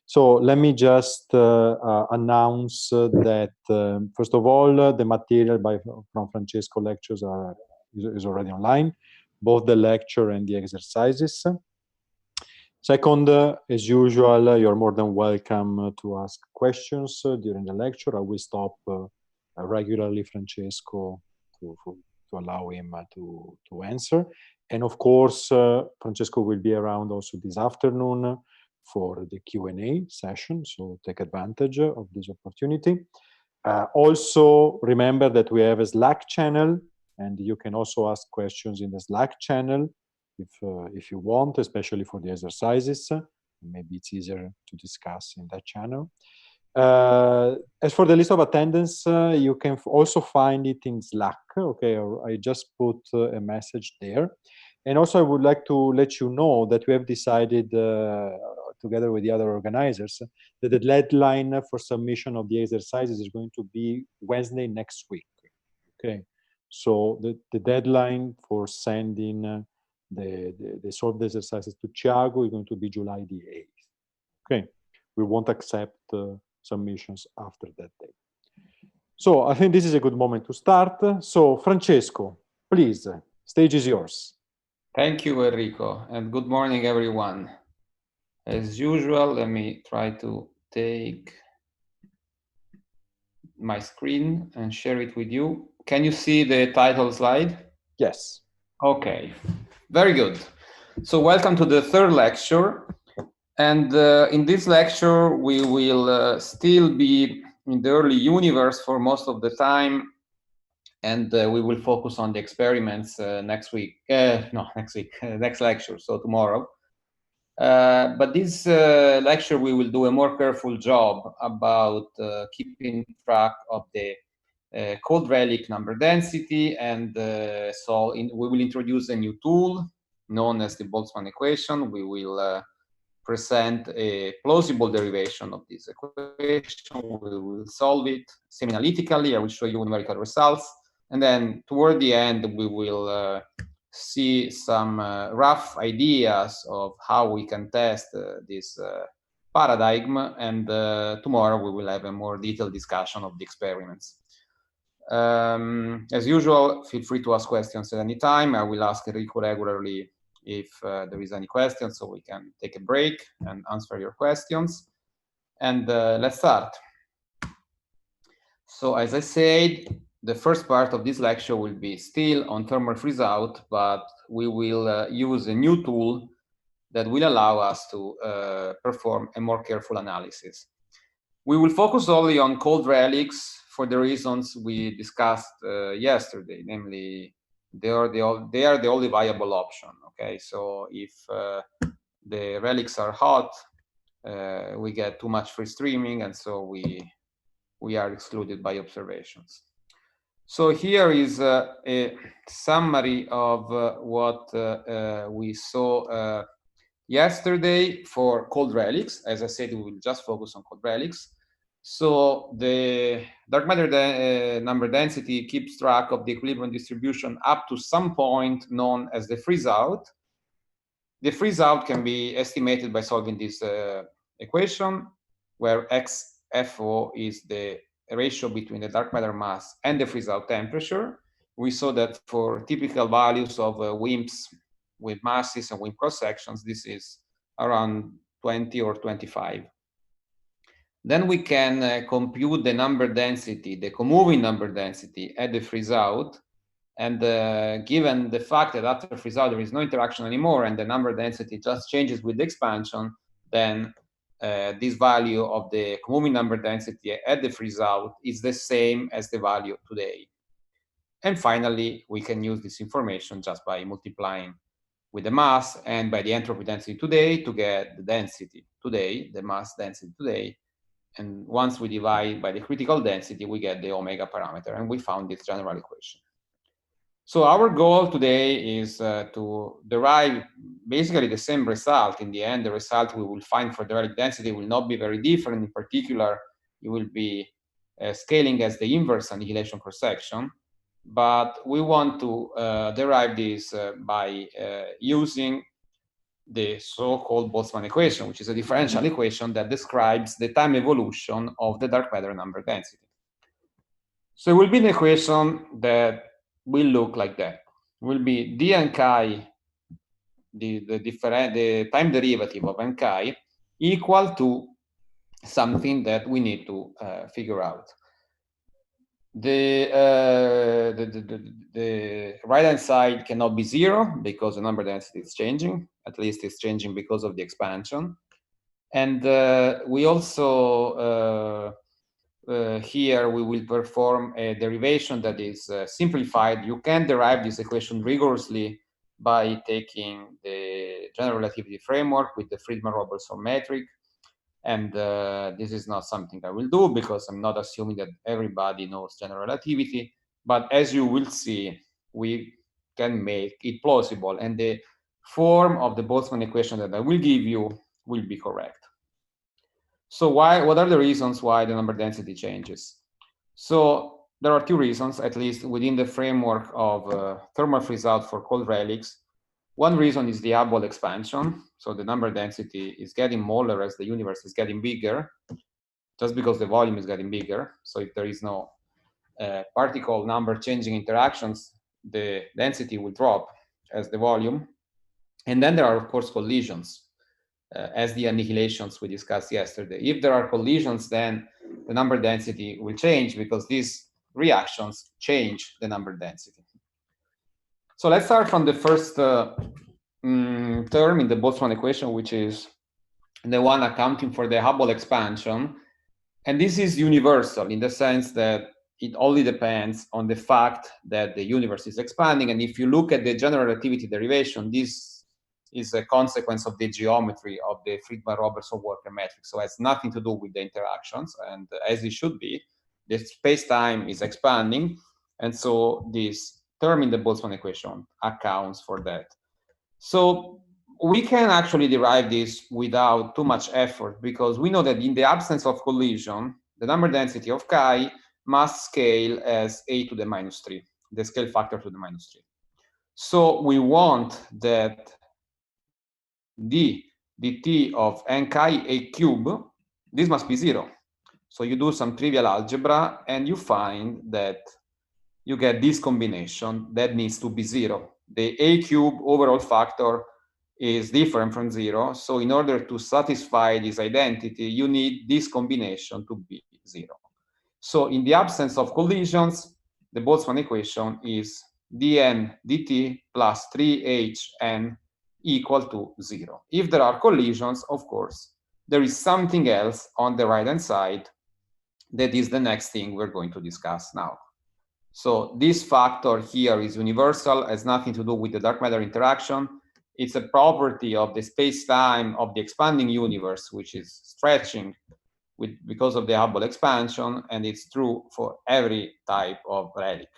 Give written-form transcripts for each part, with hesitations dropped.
So let me just announce that, first of all, the material from Francesco lectures is already online, both the lecture and the exercises. Second, as usual, you're more than welcome to ask questions during the lecture. I will stop regularly Francesco to allow him to answer. And of course, Francesco will be around also this afternoon for the Q&A session, so take advantage of this opportunity. Also, remember that we have a Slack channel, and you can also ask questions in the Slack channel if you want, especially for the exercises. Maybe it's easier to discuss in that channel. As for the list of attendance, you can also find it in Slack. Okay, I just put a message there. And also, I would like to let you know that we have decided, together with the other organizers, that the deadline for submission of the exercises is going to be Wednesday next week. Okay, so the deadline for sending the solved exercises to Thiago is going to be July the 8th. Okay, we won't accept submissions after that date. So I think this is a good moment to start. So Francesco, please, stage is yours. Thank you, Enrico, and good morning, everyone. As usual, let me try to take my screen and share it with you. Can you see the title slide? Yes. Okay, very good. So welcome to the third lecture. And in this lecture, we will still be in the early universe for most of the time. And we will focus on the experiments next lecture, so tomorrow. But this lecture, we will do a more careful job about keeping track of the cold relic number density, and we will introduce a new tool known as the Boltzmann equation. We will present a plausible derivation of this equation. We will solve it semi-analytically. I will show you numerical results. And then toward the end, we will see some rough ideas of how we can test this paradigm. And tomorrow, we will have a more detailed discussion of the experiments. As usual, feel free to ask questions at any time. I will ask Enrico regularly if there is any questions, so we can take a break and answer your questions. And let's start. So as I said, the first part of this lecture will be still on thermal freeze-out, but we will use a new tool that will allow us to perform a more careful analysis. We will focus only on cold relics for the reasons we discussed yesterday, namely, they are the only viable option. Okay, so if the relics are hot, we get too much free streaming, and so we are excluded by observations. So here is a summary of what we saw yesterday for cold relics. As I said, we will just focus on cold relics. So the dark matter number density keeps track of the equilibrium distribution up to some point known as the freeze-out. The freeze-out can be estimated by solving this equation, where XFO is the ratio between the dark matter mass and the freeze-out temperature. We saw that for typical values of WIMPs with masses and WIMP cross-sections, this is around 20 or 25. Then we can compute the number density, the co-moving number density at the freeze-out. And given the fact that after freeze-out there is no interaction anymore and the number density just changes with the expansion, then this value of the co-moving number density at the freeze-out is the same as the value today. And finally, we can use this information just by multiplying with the mass and by the entropy density today to get the density today, the mass density today. And once we divide by the critical density, we get the omega parameter, and we found this general equation. So our goal today is to derive basically the same result. In the end, the result we will find for the Relic density will not be very different. In particular, it will be scaling as the inverse annihilation cross-section. But we want to derive this by using the so-called Boltzmann equation, which is a differential equation that describes the time evolution of the dark matter number density. So it will be an equation that will look like that. It will be d and chi, the time derivative of n chi, equal to something that we need to figure out. The right-hand side cannot be 0 because the number density is changing. At least it's changing because of the expansion. And we also, here we will perform a derivation that is simplified. You can derive this equation rigorously by taking the general relativity framework with the Friedmann-Robertson metric. And this is not something I will do because I'm not assuming that everybody knows general relativity. But as you will see, we can make it plausible. And the form of the Boltzmann equation that I will give you will be correct. So what are the reasons why the number density changes? So there are two reasons, at least within the framework of thermal freeze-out for cold relics. One reason is the Hubble expansion. So the number density is getting smaller as the universe is getting bigger, just because the volume is getting bigger. So if there is no particle number changing interactions, the density will drop as the volume. And then there are, of course, collisions, as the annihilations we discussed yesterday. If there are collisions, then the number density will change because these reactions change the number density. So let's start from the first term in the Boltzmann equation, which is the one accounting for the Hubble expansion. And this is universal in the sense that it only depends on the fact that the universe is expanding. And if you look at the general relativity derivation, this is a consequence of the geometry of the Friedmann-Robertson Walker metric. So it has nothing to do with the interactions. And as it should be, the space-time is expanding. And so this term in the Boltzmann equation accounts for that. So we can actually derive this without too much effort because we know that in the absence of collision, the number density of chi must scale as a to the minus 3, the scale factor to the minus 3. So we want that d dt of n chi a cube, this must be 0. So you do some trivial algebra and you find that you get this combination that needs to be 0. The a cube overall factor is different from 0. So in order to satisfy this identity, you need this combination to be 0. So in the absence of collisions, the Boltzmann equation is dn dt plus 3hn equal to 0. If there are collisions, of course, there is something else on the right-hand side that is the next thing we're going to discuss now. So this factor here is universal, has nothing to do with the dark matter interaction. It's a property of the space-time of the expanding universe, which is stretching because of the Hubble expansion, and it's true for every type of relic.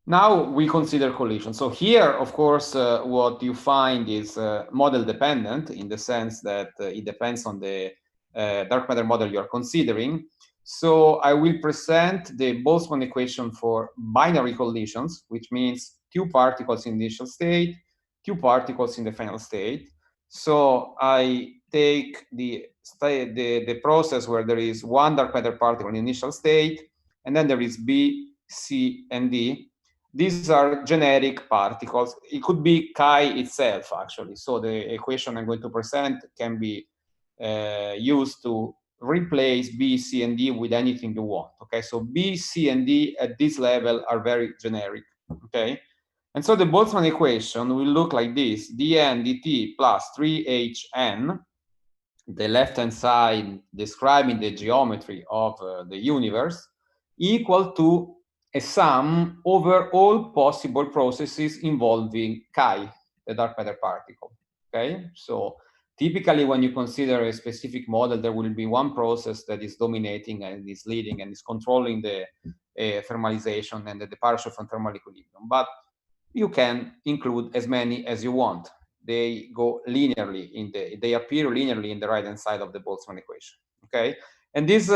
Now we consider collision. So here, of course, what you find is model dependent in the sense that it depends on the dark matter model you're considering. So I will present the Boltzmann equation for binary collisions, which means 2 particles in the initial state, 2 particles in the final state. So I take the process where there is 1 dark matter particle in the initial state, and then there is B, C, and D. These are generic particles. It could be chi itself, actually. So the equation I'm going to present can be used to replace B, C, and D with anything you want. Okay, so B, C, and D at this level are very generic. Okay, and so the Boltzmann equation will look like this: dn dt plus 3hn, the left-hand side describing the geometry of the universe, equal to a sum over all possible processes involving chi, the dark matter particle. Okay, so typically when you consider a specific model, there will be one process that is dominating and is leading and is controlling the thermalization and the departure from thermal equilibrium. But you can include as many as you want. They go linearly they appear linearly in the right-hand side of the Boltzmann equation. Okay, and this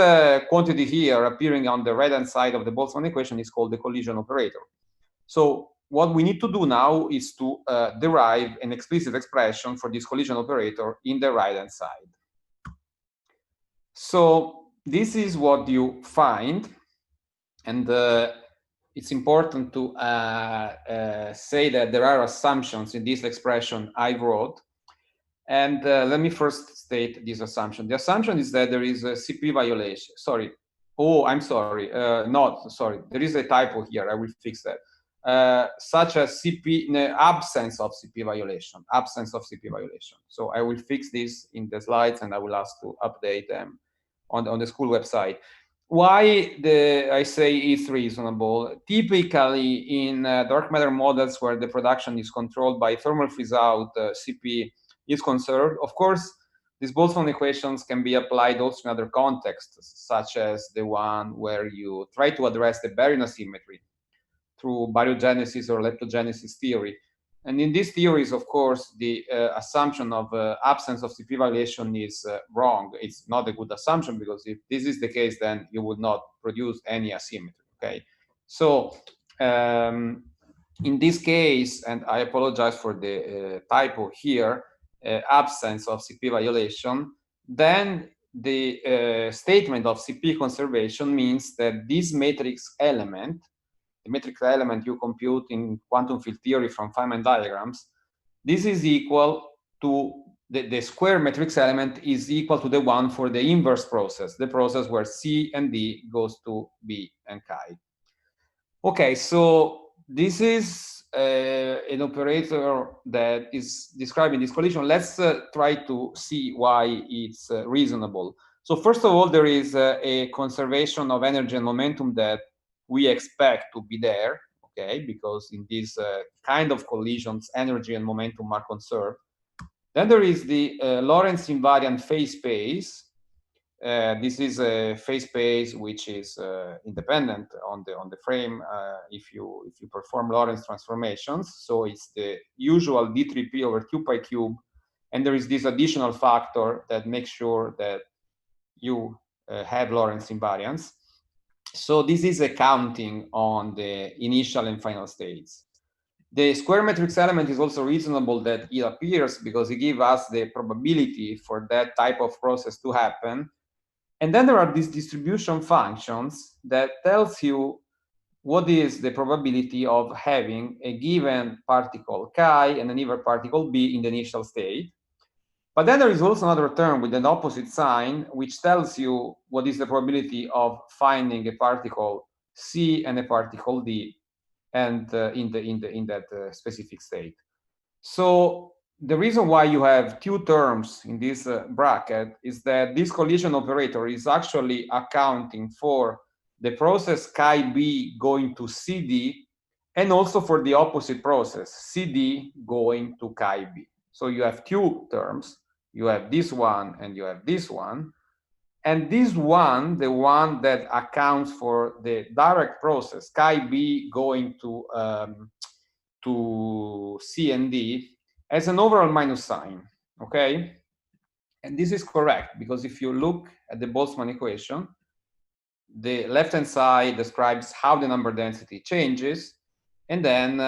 quantity here appearing on the right-hand side of the Boltzmann equation is called the collision operator. So what we need to do now is to derive an explicit expression for this collision operator in the right-hand side. So this is what you find, and it's important to say that there are assumptions in this expression I wrote. And let me first state this assumption. The assumption is that there is a CP violation. Sorry. Oh, I'm sorry. Not sorry. There is a typo here. I will fix that. Such as CP, absence of CP violation. Absence of CP violation. So I will fix this in the slides, and I will ask to update them on the school website. Why I say it's reasonable? Typically, in dark matter models where the production is controlled by thermal freeze-out, CP is conserved. Of course, these Boltzmann equations can be applied also in other contexts, such as the one where you try to address the baryon asymmetry through baryogenesis or leptogenesis theory. And in these theories, of course, the assumption of absence of CP violation is wrong. It's not a good assumption, because if this is the case, then you would not produce any asymmetry, okay? So in this case, and I apologize for the typo here, absence of CP violation, then the statement of CP conservation means that this matrix element, the matrix element you compute in quantum field theory from Feynman diagrams, this is equal to the square matrix element is equal to the one for the inverse process, the process where C and D goes to B and chi. Okay, so this is an operator that is describing this collision. Let's try to see why it's reasonable. So first of all, there is a conservation of energy and momentum that we expect to be there, okay, because in these kind of collisions, energy and momentum are conserved. Then there is the Lorentz invariant phase space. This is a phase space which is independent on the frame if you perform Lorentz transformations. So it's the usual D3P over 2 pi cube, and there is this additional factor that makes sure that you have Lorentz invariance. So this is accounting on the initial and final states. The square matrix element is also reasonable that it appears because it gives us the probability for that type of process to happen. And then there are these distribution functions that tells you what is the probability of having a given particle chi and an even particle b in the initial state. But then there is also another term with an opposite sign, which tells you what is the probability of finding a particle c and a particle d, and in that specific state. So the reason why you have two terms in this bracket is that this collision operator is actually accounting for the process chi b going to CD, and also for the opposite process, CD going to chi b. So you have two terms. You have this one and you have this one. And this one, the one that accounts for the direct process, chi b going to C and D, as an overall minus sign, okay? And this is correct, because if you look at the Boltzmann equation, the left-hand side describes how the number density changes, and then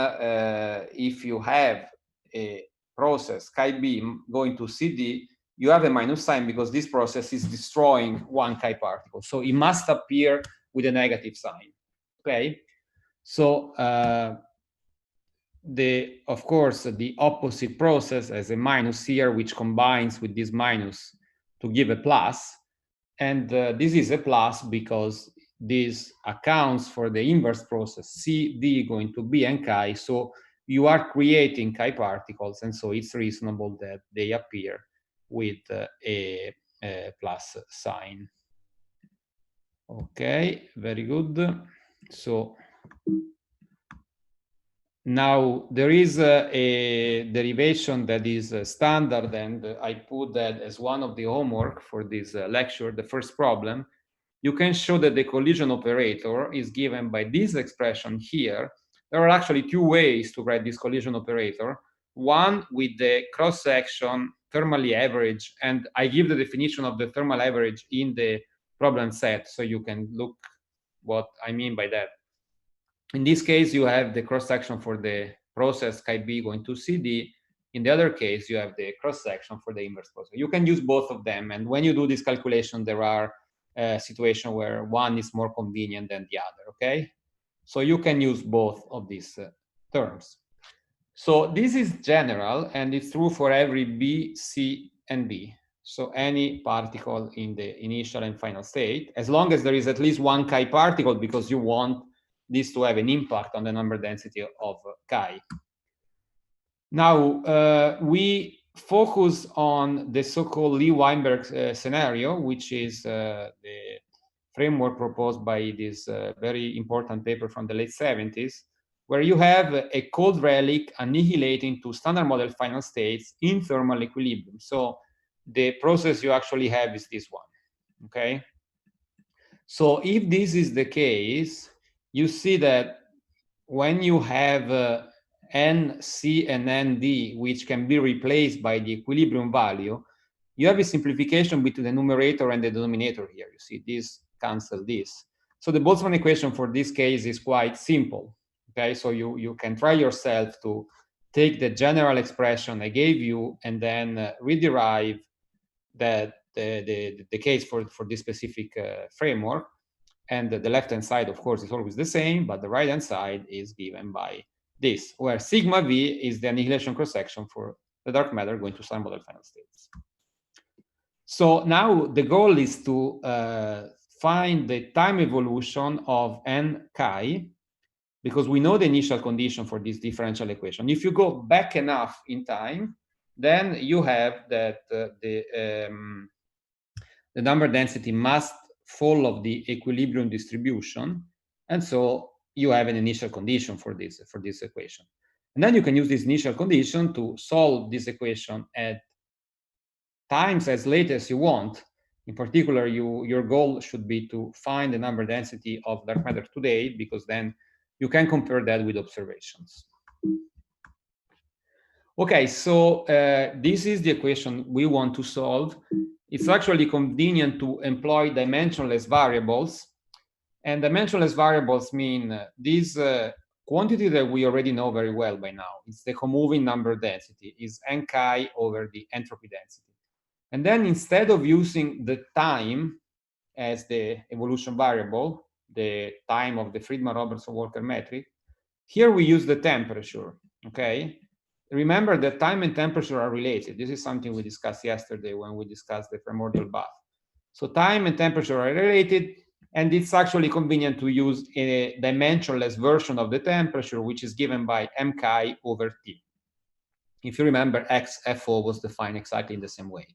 if you have a process, chi b, going to CD, you have a minus sign because this process is destroying one chi particle. So it must appear with a negative sign, okay? So of course, the opposite process has a minus here, which combines with this minus to give a plus. And this is a plus because this accounts for the inverse process, CD going to B and chi. So you are creating chi particles, and so it's reasonable that they appear with a plus sign. Okay, very good. So now there is a derivation that is standard, and I put that as one of the homework for this lecture, the first problem. You can show that the collision operator is given by this expression here. There are actually two ways to write this collision operator. One with the cross-section thermally average, and I give the definition of the thermal average in the problem set, so you can look what I mean by that. In this case, you have the cross-section for the process chi b going to CD. In the other case, you have the cross-section for the inverse process. You can use both of them, and when you do this calculation, there are situations where one is more convenient than the other, okay? So you can use both of these terms. So this is general, and it's true for every B, C, and D. So any particle in the initial and final state, as long as there is at least one chi particle, because you want this to have an impact on the number density of chi. Now, we focus on the so-called Lee-Weinberg scenario, which is the framework proposed by this very important paper from the late 70s, where you have a cold relic annihilating to standard model final states in thermal equilibrium. So the process you actually have is this one, okay? So if this is the case, you see that when you have N, C, and ND, which can be replaced by the equilibrium value, you have a simplification between the numerator and the denominator here. You see, this cancel this. So the Boltzmann equation for this case is quite simple. Okay, so you can try yourself to take the general expression I gave you and then rederive the case for this specific framework. And the left-hand side, of course, is always the same, but the right-hand side is given by this, where sigma v is the annihilation cross-section for the dark matter going to standard model final states. So now the goal is to find the time evolution of n chi, because we know the initial condition for this differential equation. If you go back enough in time, then you have that the number density must follow the equilibrium distribution, and so you have an initial condition for this equation. And then you can use this initial condition to solve this equation at times as late as you want. In particular, your goal should be to find the number density of dark matter today, because then you can compare that with observations. Okay, so this is the equation we want to solve. It's actually convenient to employ dimensionless variables. And dimensionless variables mean this quantity that we already know very well by now. It's the comoving number density, is n chi over the entropy density. And then instead of using the time as the evolution variable, the time of the Friedmann-Robertson-Walker metric, here we use the temperature, okay? Remember that time and temperature are related. This is something we discussed yesterday when we discussed the primordial bath. So time and temperature are related, and it's actually convenient to use a dimensionless version of the temperature, which is given by m chi over T. If you remember, x FO was defined exactly in the same way.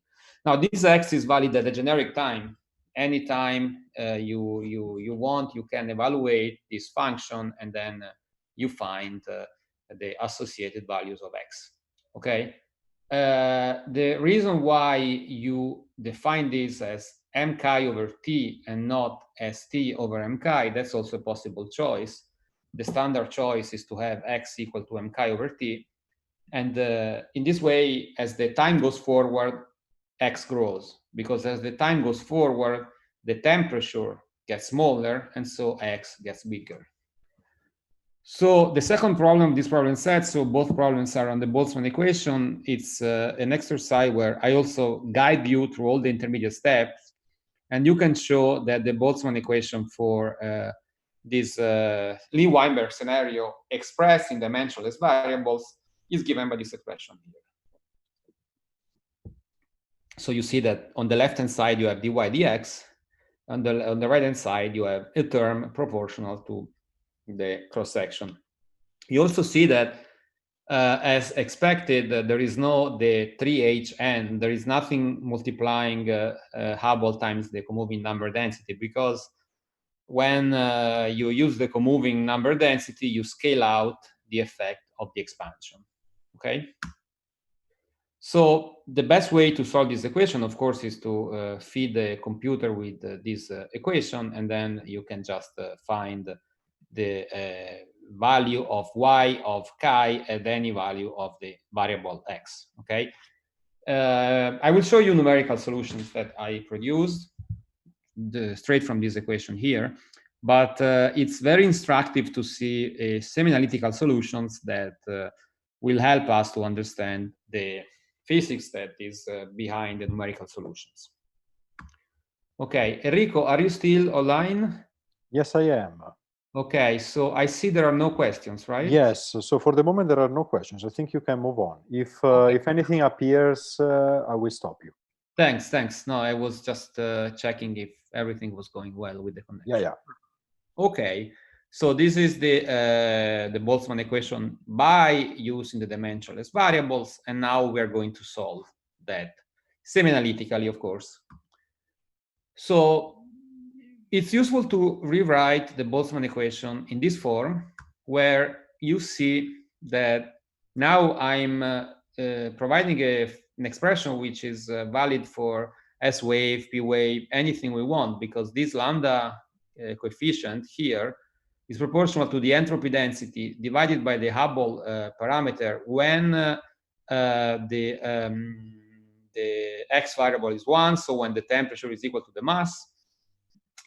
Now, this x is valid at the generic time. Anytime you want, you can evaluate this function, and then you find the associated values of x, okay? The reason why you define this as m chi over T and not as T over m chi, that's also a possible choice. The standard choice is to have x equal to m chi over T. And in this way, as the time goes forward, x grows, because as the time goes forward, the temperature gets smaller, and so x gets bigger. So the second problem, this problem set, so both problems are on the Boltzmann equation. It's an exercise where I also guide you through all the intermediate steps, and you can show that the Boltzmann equation for this Lee-Weinberg scenario expressed in dimensionless variables is given by this expression here. So you see that on the left-hand side, you have dy dx. On the right-hand side, you have a term proportional to the cross-section. You also see that, as expected, there is no the 3hn. There is nothing multiplying Hubble times the comoving number density, because when you use the comoving number density, you scale out the effect of the expansion, okay? So the best way to solve this equation, of course, is to feed the computer with this equation, and then you can just find the value of y of chi at any value of the variable x, okay? I will show you numerical solutions that I produced straight from this equation here. But it's very instructive to see semi-analytical solutions that will help us to understand the physics that is behind the numerical solutions. Okay, Enrico, are you still online? Yes, I am. Okay, so I see there are no questions, right? Yes, so for the moment there are no questions. I think you can move on. If anything appears, I will stop you. Thanks. No, I was just checking if everything was going well with the connection. Yeah. Okay, so this is the Boltzmann equation by using the dimensionless variables, and now we are going to solve that semi-analytically, of course. So it's useful to rewrite the Boltzmann equation in this form, where you see that now I'm providing an expression which is valid for S wave, P wave, anything we want, because this lambda coefficient here is proportional to the entropy density divided by the Hubble parameter when the x variable is 1, so when the temperature is equal to the mass.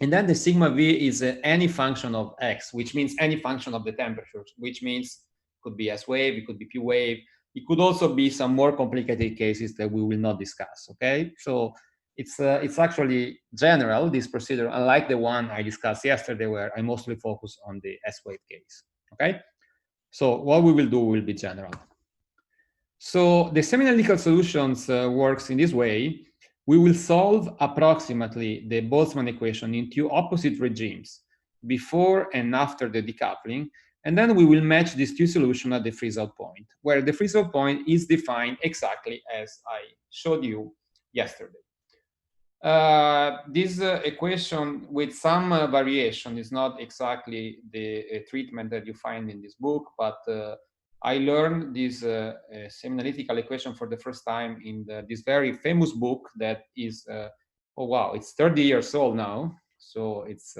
And then the sigma v is any function of x, which means any function of the temperature, which means it could be S wave, it could be P wave, it could also be some more complicated cases that we will not discuss, okay? So it's actually general, this procedure, unlike the one I discussed yesterday, where I mostly focus on the S wave case, okay? So what we will do will be general. So the semi-analytical solutions works in this way. We will solve approximately the Boltzmann equation in two opposite regimes, before and after the decoupling, and then we will match these two solutions at the freeze-out point, where the freeze-out point is defined exactly as I showed you yesterday. This equation with some variation is not exactly the treatment that you find in this book, but I learned this semi-analytical equation for the first time in this very famous book that is, oh wow, it's 30 years old now. So it's,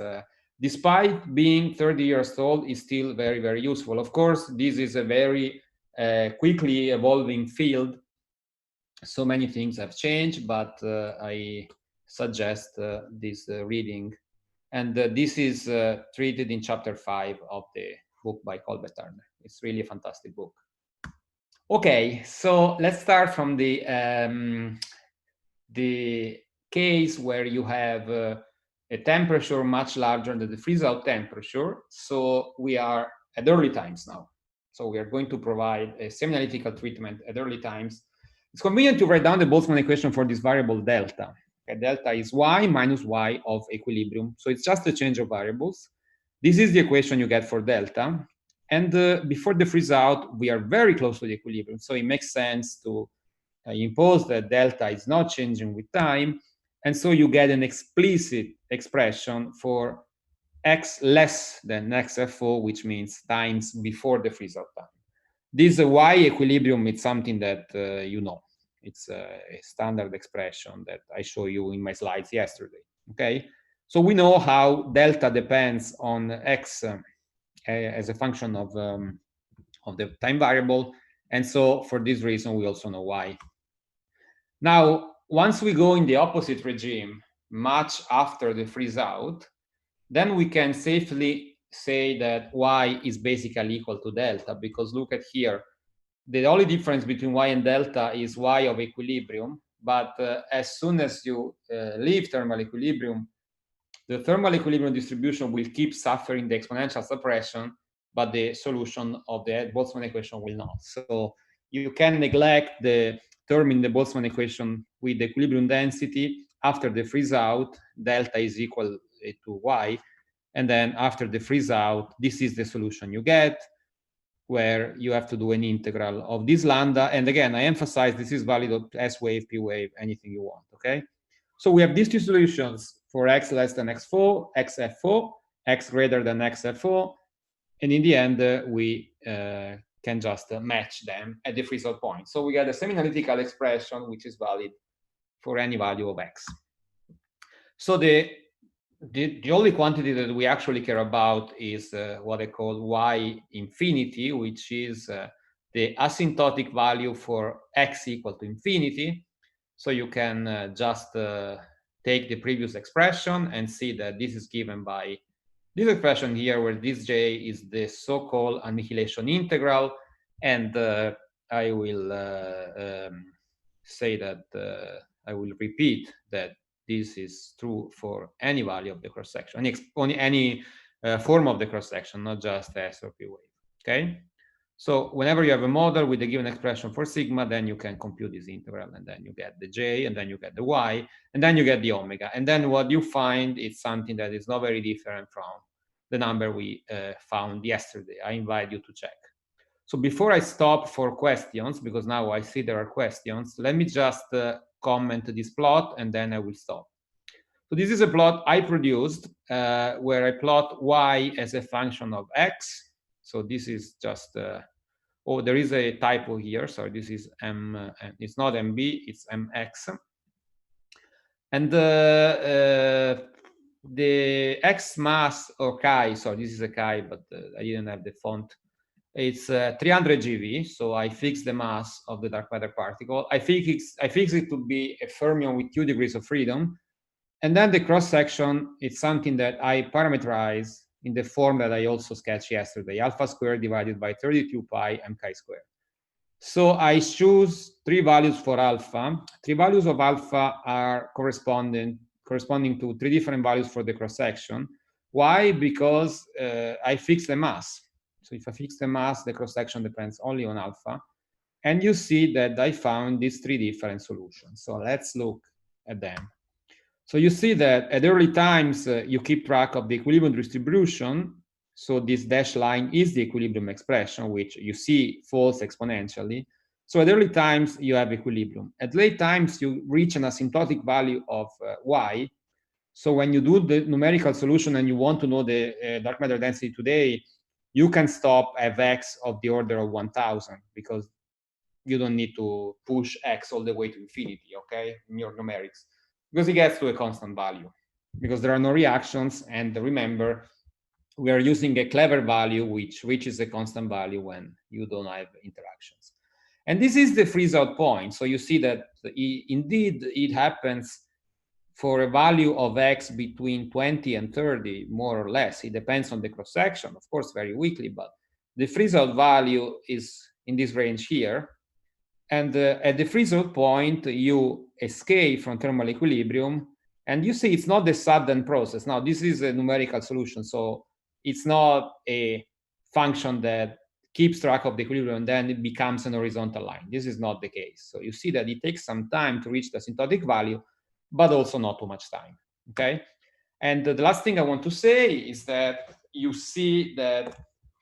despite being 30 years old, is still very, very useful. Of course, this is a very quickly evolving field. So many things have changed, but I suggest this reading. And this is treated in chapter 5 of the book by Colbert Turner. It's really a fantastic book. Okay, so let's start from the case where you have a temperature much larger than the freeze-out temperature. So we are at early times now. So we are going to provide a semi-analytical treatment at early times. It's convenient to write down the Boltzmann equation for this variable delta. Okay, delta is y minus y of equilibrium. So it's just a change of variables. This is the equation you get for delta. And before the freeze out, we are very close to the equilibrium. So it makes sense to impose that delta is not changing with time. And so you get an explicit expression for x less than xFO, which means times before the freeze out time. This y equilibrium is something that you know. It's a standard expression that I showed you in my slides yesterday, okay? So we know how delta depends on x as a function of the time variable. And so for this reason, we also know y. Now, once we go in the opposite regime, much after the freeze out, then we can safely say that y is basically equal to delta, because look at here. The only difference between y and delta is y of equilibrium, but as soon as you leave thermal equilibrium, the thermal equilibrium distribution will keep suffering the exponential suppression, but the solution of the Boltzmann equation will not. So you can neglect the term in the Boltzmann equation with the equilibrium density. After the freeze out, delta is equal to y. And then after the freeze out, this is the solution you get, where you have to do an integral of this lambda. And again, I emphasize this is valid of S wave, P wave, anything you want, okay? So we have these two solutions for x less than xFO, xFO, x greater than xFO, and in the end, we can just match them at the freeze-out point. So we get a semi-analytical expression which is valid for any value of x. So the only quantity that we actually care about is what I call y infinity, which is the asymptotic value for x equal to infinity. So you can just take the previous expression and see that this is given by this expression here, where this j is the so-called annihilation integral, and I will say that I will repeat that this is true for any value of the cross-section, any form of the cross-section, not just S or P wave. Okay, so whenever you have a model with a given expression for sigma, then you can compute this integral, and then you get the j, and then you get the y, and then you get the omega, and then what you find is something that is not very different from the number we found yesterday. I invite you to check. So before I stop for questions, because now I see there are questions, let me just comment this plot, and then I will stop. So this is a plot I produced where I plot y as a function of x. So this is just, oh, there is a typo here. So this is m, it's not mb, it's mx. And the x mass, or chi, so this is a chi, but I didn't have the font. It's 300 GeV, so I fix the mass of the dark matter particle. I fix it to be a fermion with 2 degrees of freedom. And then the cross-section, it's something that I parameterize in the form that I also sketched yesterday, alpha squared divided by 32 pi m chi squared. So I choose 3 values for alpha. 3 values of alpha are corresponding to 3 different values for the cross-section. Why? Because I fix the mass. So if I fix the mass, the cross-section depends only on alpha. And you see that I found these 3 different solutions. So let's look at them. So you see that at early times, you keep track of the equilibrium distribution. So this dashed line is the equilibrium expression, which you see falls exponentially. So at early times, you have equilibrium. At late times, you reach an asymptotic value of y. So when you do the numerical solution and you want to know the dark matter density today, you can stop at x of the order of 1000, because you don't need to push x all the way to infinity, okay, in your numerics, because it gets to a constant value, because there are no reactions. And remember, we are using a clever value which reaches a constant value when you don't have interactions. And this is the freeze-out point. So you see that indeed it happens for a value of x between 20 and 30, more or less. It depends on the cross-section, of course, very weakly, but the freeze-out value is in this range here. And at the freeze-out point, you escape from thermal equilibrium, and you see it's not the sudden process. Now, this is a numerical solution, so it's not a function that keeps track of the equilibrium and then it becomes an horizontal line. This is not the case. So you see that it takes some time to reach the asymptotic value, but also not too much time, okay? And the last thing I want to say is that you see that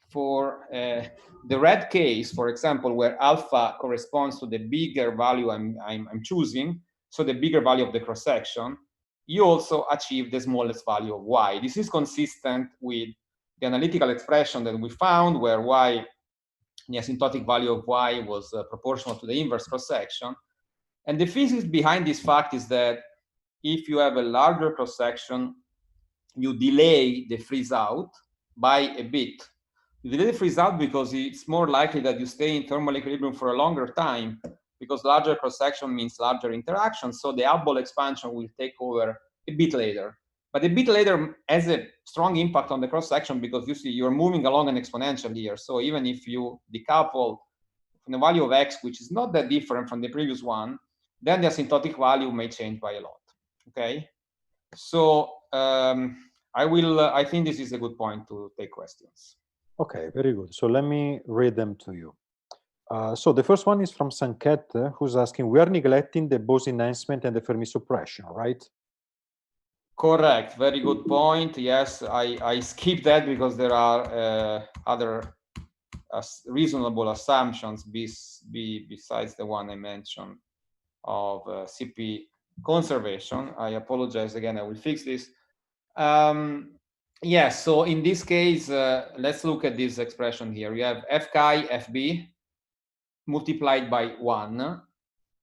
for the red case, for example, where alpha corresponds to the bigger value I'm choosing, so the bigger value of the cross-section, you also achieve the smallest value of y. This is consistent with the analytical expression that we found, where y, the asymptotic value of y, was proportional to the inverse cross-section. And the physics behind this fact is that if you have a larger cross-section, you delay the freeze-out by a bit. You delay the freeze-out because it's more likely that you stay in thermal equilibrium for a longer time, because larger cross-section means larger interaction. So the Hubble expansion will take over a bit later. But a bit later has a strong impact on the cross-section, because you see you're moving along an exponential here. So even if you decouple from the value of x, which is not that different from the previous one, then the asymptotic value may change by a lot, okay? So I think this is a good point to take questions. Okay, very good. So let me read them to you. So the first one is from Sanket, who's asking, we are neglecting the Bose enhancement and the Fermi suppression, right? Correct. Very good point. Yes, I skipped that because there are other reasonable assumptions besides the one I mentioned of CP conservation. I apologize again. I will fix this. Yes, so in this case, let's look at this expression here. You have f chi fb multiplied by 1.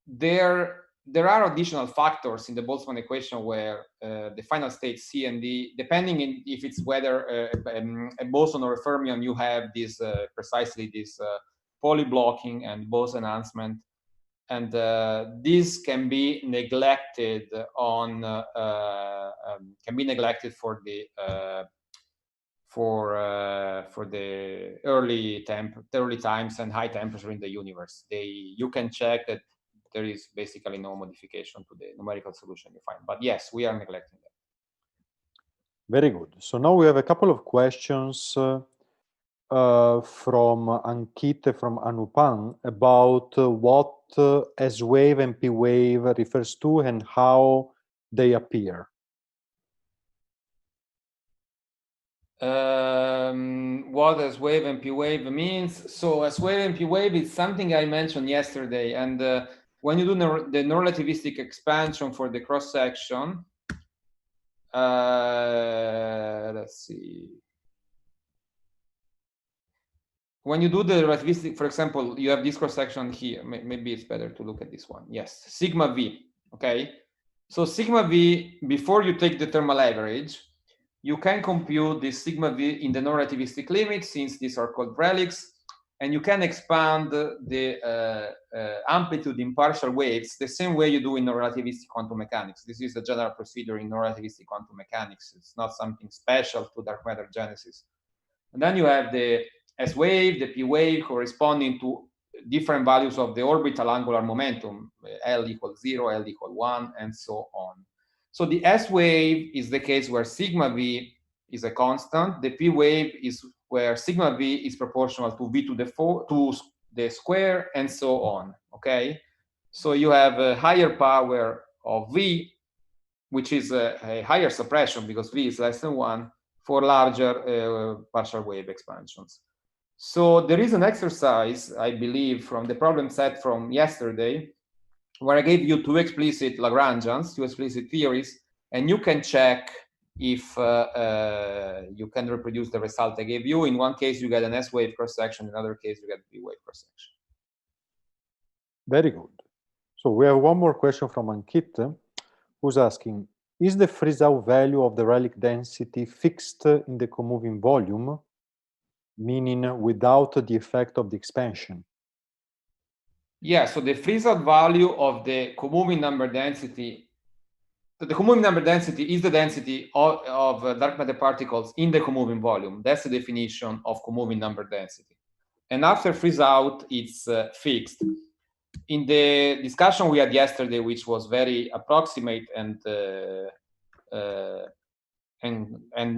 There are additional factors in the Boltzmann equation where the final state C and D, depending on if it's whether a boson or a fermion, you have this precisely this polyblocking and Bose enhancement. And this can be neglected on for the for the early times and high temperature in the universe. You can check that there is basically no modification to the numerical solution you find. But yes, we are neglecting that. Very good. So now we have a couple of questions from Ankit from Anupan about what S wave and P wave refers to and how they appear. What S wave and P wave means? So S wave and P wave is something I mentioned yesterday, and when you do the relativistic expansion for the cross section, let's see. When you do the relativistic, for example, you have this cross section here. Maybe it's better to look at this one. Yes, sigma V. Okay, so sigma V, before you take the thermal average, you can compute this sigma V in the non-relativistic limit, since these are called relics, and you can expand the amplitude in partial waves the same way you do in non-relativistic quantum mechanics. This is the general procedure in non-relativistic quantum mechanics. It's not something special to dark matter genesis. And then you have the S wave, the P wave, corresponding to different values of the orbital angular momentum, L equals 0, L equals 1, and so on. So the S wave is the case where sigma V is a constant. The P wave is where sigma V is proportional to V to the square, and so on. Okay, so you have a higher power of V, which is a higher suppression because V is less than 1 for larger partial wave expansions. So there is an exercise, I believe, from the problem set from yesterday, where I gave you two explicit Lagrangians, two explicit theories, and you can check if you can reproduce the result I gave you. In one case, you get an S wave cross section. In another case, you get a P wave cross section. Very good. So we have one more question from Ankit, who's asking, is the freeze-out value of the relic density fixed in the co-moving volume, meaning without the effect of the expansion? Yeah, so the freeze-out value of the co-moving number density, so the co-moving number density is the density of dark matter particles in the co-moving volume. That's the definition of co-moving number density. And after freeze-out, it's fixed. In the discussion we had yesterday, which was very approximate and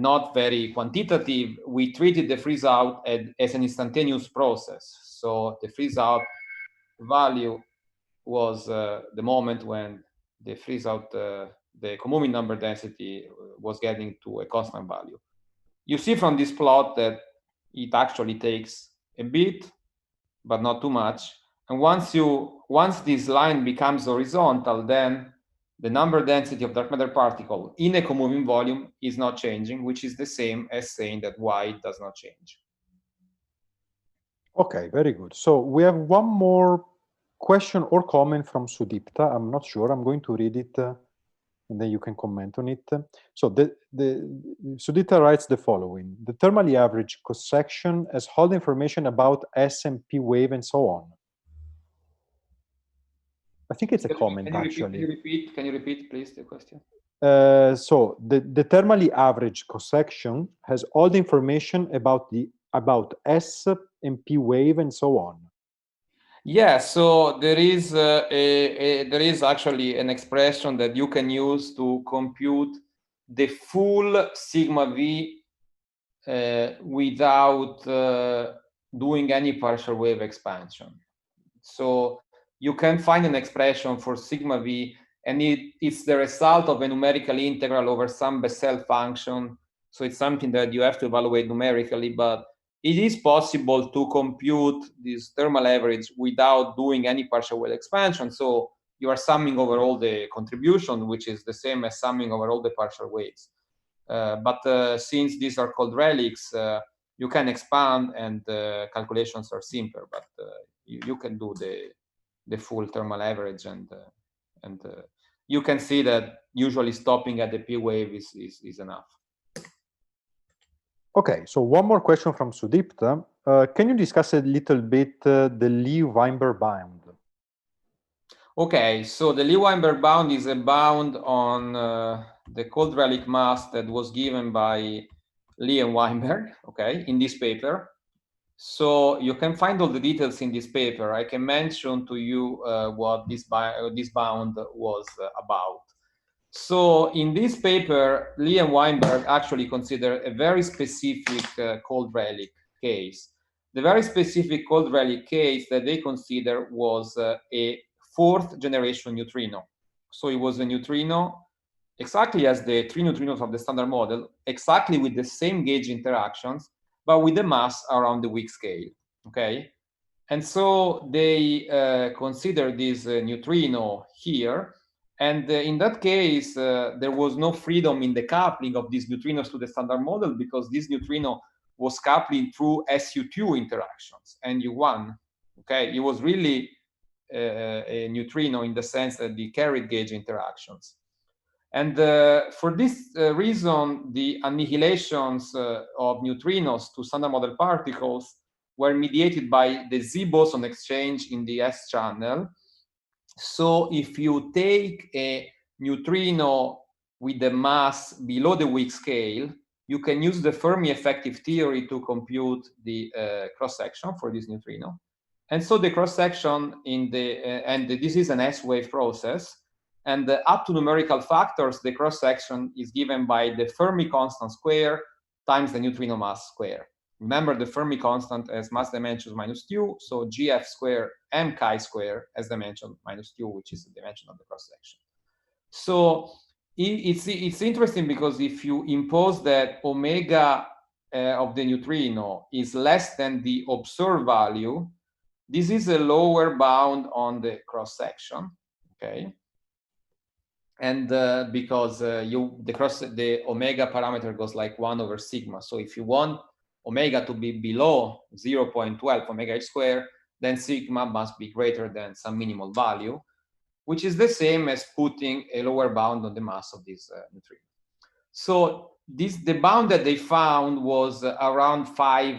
not very quantitative, we treated the freeze-out as an instantaneous process. So the freeze-out value was the moment when the freeze-out, the co-moving number density was getting to a constant value. You see from this plot that it actually takes a bit, but not too much. And once this line becomes horizontal, then the number density of dark matter particle in a co-moving volume is not changing, which is the same as saying that Y does not change. Okay, very good. So we have one more question or comment from Sudipta. I'm not sure. I'm going to read it and then you can comment on it. So Sudipta writes the following. The thermally average cross-section has all the information about S and P wave and so on. I think it's a comment, actually. Can you repeat, please, the question? So the thermally average cross-section has all the information about S and P wave and so on. Yeah, so there is actually an expression that you can use to compute the full sigma V without doing any partial wave expansion. So you can find an expression for sigma V, and it's the result of a numerical integral over some Bessel function. So it's something that you have to evaluate numerically, but it is possible to compute this thermal average without doing any partial wave expansion. So you are summing over all the contribution, which is the same as summing over all the partial waves. But since these are called relics, you can expand, and calculations are simpler. But you can do the full thermal average, and you can see that usually stopping at the P wave is enough. Okay, so one more question from Sudipta. Can you discuss a little bit the Lee-Weinberg bound? Okay, so the Lee-Weinberg bound is a bound on the cold relic mass that was given by Lee and Weinberg, okay, in this paper. So you can find all the details in this paper. I can mention to you what this bound was about. So in this paper, Lee and Weinberg actually consider a very specific cold relic case. The very specific cold relic case that they consider was a fourth generation neutrino. So it was a neutrino exactly as the three neutrinos of the standard model, exactly with the same gauge interactions, but with the mass around the weak scale, okay? And so they consider this neutrino here. And in that case, there was no freedom in the coupling of these neutrinos to the standard model because this neutrino was coupling through SU2 interactions, NU1. Okay, it was really a neutrino in the sense that the carried gauge interactions. And for this reason, the annihilations of neutrinos to standard model particles were mediated by the Z boson exchange in the S channel. So if you take a neutrino with the mass below the weak scale, you can use the Fermi effective theory to compute the cross-section for this neutrino. And so the cross-section in the, and this is an S-wave process, and up to numerical factors, the cross-section is given by the Fermi constant square times the neutrino mass square. Remember, the Fermi constant has mass dimensions minus 2, so GF square m chi square has dimension minus 2, which is the dimension of the cross-section. So it's interesting because if you impose that omega of the neutrino is less than the observed value, this is a lower bound on the cross-section, okay? And because the omega parameter goes like 1 over sigma. So if you want omega to be below 0.12 omega h squared, then sigma must be greater than some minimal value, which is the same as putting a lower bound on the mass of this neutrino. So the bound that they found was around 5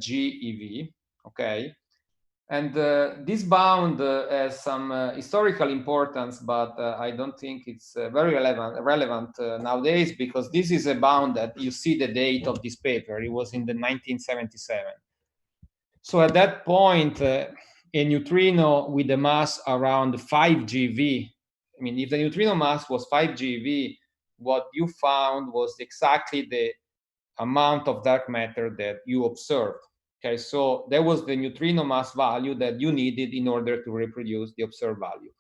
GeV, okay? And this bound has some historical importance, but I don't think it's very relevant nowadays, because this is a bound that you see the date of this paper. It was in the 1977. So at that point, a neutrino with a mass around 5 GeV, I mean, if the neutrino mass was 5 GeV, what you found was exactly the amount of dark matter that you observed. Okay, so that was the neutrino mass value that you needed in order to reproduce the observed value.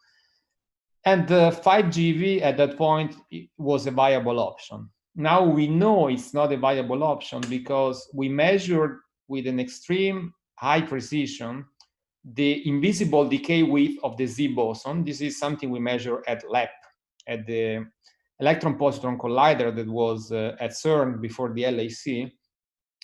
And 5 GeV at that point was a viable option. Now we know it's not a viable option because we measured with an extreme high precision the invisible decay width of the Z boson. This is something we measure at LEP, at the electron-positron collider that was at CERN before the LAC.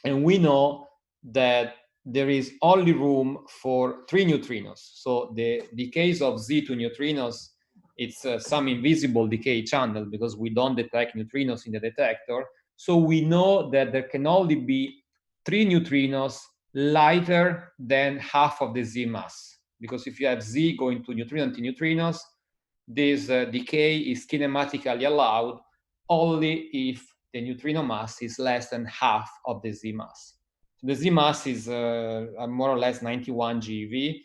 And we know that there is only room for 3 neutrinos. So the decays of Z to neutrinos, it's some invisible decay channel because we don't detect neutrinos in the detector. So we know that there can only be 3 neutrinos lighter than half of the Z mass. Because if you have Z going to neutrino and neutrinos, this decay is kinematically allowed only if the neutrino mass is less than half of the Z mass. So the Z mass is more or less 91 GeV.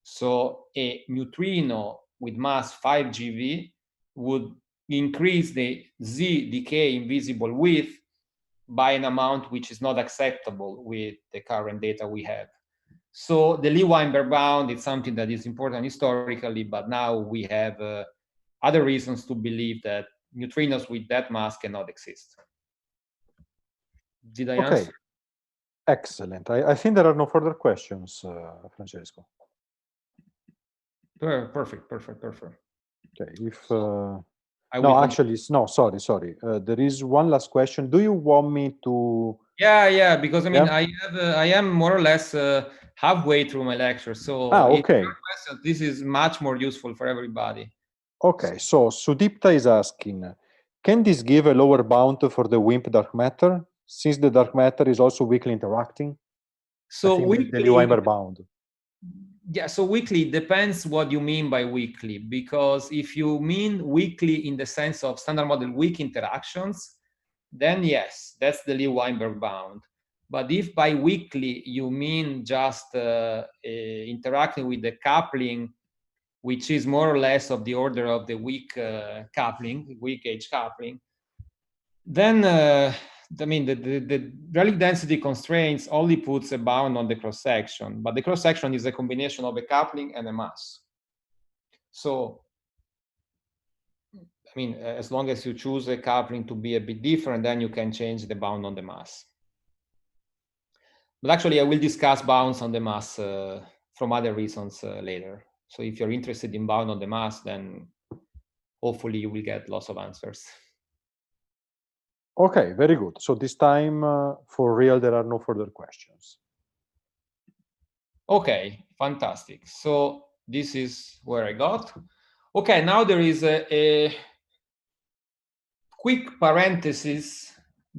So a neutrino with mass 5 GeV would increase the Z decay invisible width by an amount which is not acceptable with the current data we have. So the Lee-Weinberg bound is something that is important historically, but now we have other reasons to believe that neutrinos with that mass cannot exist. Did I answer? Excellent. I think there are no further questions, Francesco. Perfect. Okay, if no, actually, no, sorry. There is one last question. Do you want me to? Yeah, because I mean, I am more or less halfway through my lecture, so okay. This is much more useful for everybody. Okay, so Sudipta is asking, can this give a lower bound for the WIMP dark matter, since the dark matter is also weakly interacting? So weakly, the Lee-Weinberg bound. Yeah, so weakly depends what you mean by weakly, because if you mean weakly in the sense of standard model weak interactions, then yes, that's the Lee-Weinberg bound. But if by weakly you mean just interacting with the coupling, which is more or less of the order of the weak coupling, weak gauge coupling, then I mean the relic density constraints only puts a bound on the cross section, but the cross section is a combination of a coupling and a mass. So I mean, as long as you choose a coupling to be a bit different, then you can change the bound on the mass. But actually, I will discuss bounds on the mass from other reasons later. So if you're interested in bound on the mass, then hopefully you will get lots of answers. Okay, very good. So this time, for real, there are no further questions. Okay, fantastic. So this is where I got. Okay, now there is a quick parenthesis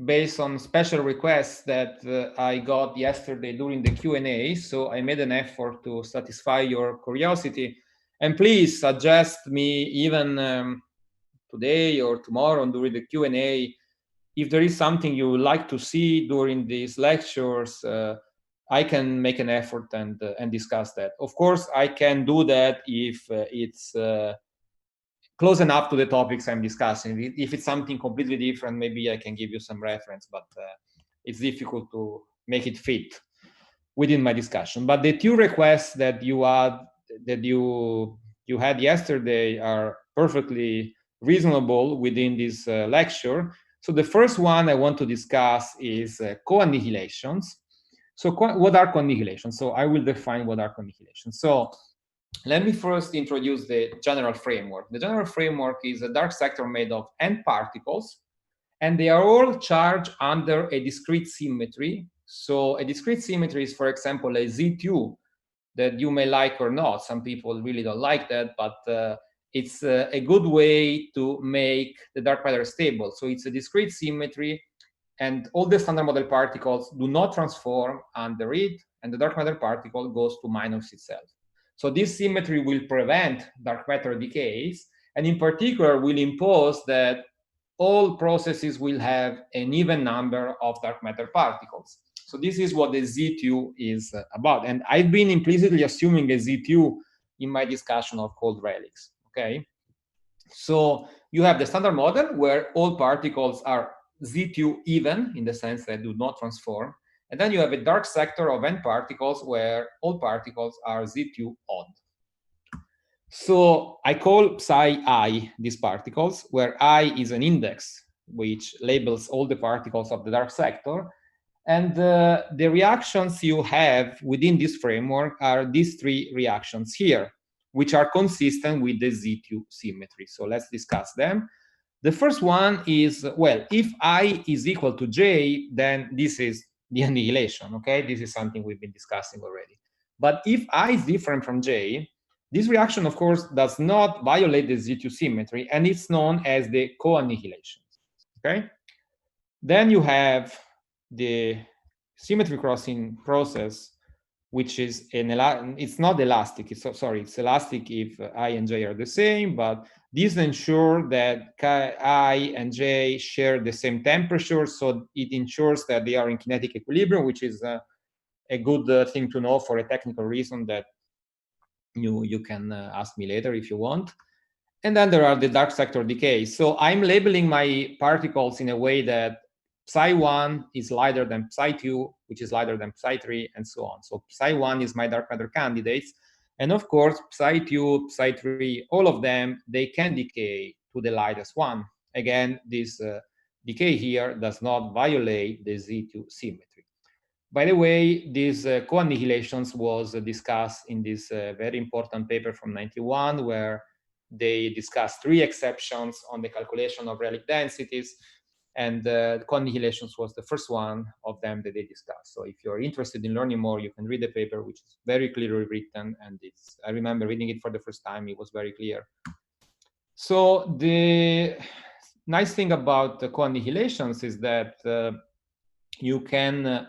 based on special requests that I got yesterday during the Q&A. So I made an effort to satisfy your curiosity. And please suggest me even today or tomorrow during the Q&A, if there is something you would like to see during these lectures, I can make an effort and discuss that. Of course, I can do that if it's close enough to the topics I'm discussing. If it's something completely different, maybe I can give you some reference, but it's difficult to make it fit within my discussion. But the two requests that you had yesterday are perfectly reasonable within this lecture. So the first one I want to discuss is co-annihilations. So what are co-annihilations? So I will define what are co-annihilations. So let me first introduce the general framework. The general framework is a dark sector made of n particles, and they are all charged under a discrete symmetry. So a discrete symmetry is, for example, a Z2 that you may like or not. Some people really don't like that, but it's a good way to make the dark matter stable. So it's a discrete symmetry, and all the standard model particles do not transform under it, and the dark matter particle goes to minus itself. So this symmetry will prevent dark matter decays, and in particular will impose that all processes will have an even number of dark matter particles. So this is what the Z2 is about. And I've been implicitly assuming a Z2 in my discussion of cold relics, okay? So you have the standard model where all particles are Z2 even, in the sense that do not transform. And then you have a dark sector of n particles where all particles are Z2 odd. So I call psi I these particles, where I is an index which labels all the particles of the dark sector. And the reactions you have within this framework are these three reactions here, which are consistent with the Z2 symmetry. So let's discuss them. The first one is, well, if I is equal to J, then this is the annihilation, okay? This is something we've been discussing already. But if I is different from J, this reaction, of course, does not violate the Z2 symmetry, and it's known as the co-annihilation, okay? Then you have the symmetry crossing process, which is it's not elastic. It's elastic if I and J are the same, but these ensure that I and J share the same temperature, so it ensures that they are in kinetic equilibrium, which is a good thing to know for a technical reason that you can ask me later if you want. And then there are the dark sector decays. So I'm labeling my particles in a way that psi1 is lighter than psi2, which is lighter than psi3, and so on. So psi1 is my dark matter candidates. And of course, psi2, psi3, all of them, they can decay to the lightest one. Again, this decay here does not violate the Z2 symmetry. By the way, these co-annihilations was discussed in this very important paper from '91, where they discussed three exceptions on the calculation of relic densities, and co-annihilations was the first one of them that they discussed. So if you're interested in learning more, you can read the paper, which is very clearly written, and I remember reading it for the first time, it was very clear. So the nice thing about the co-annihilations is that you can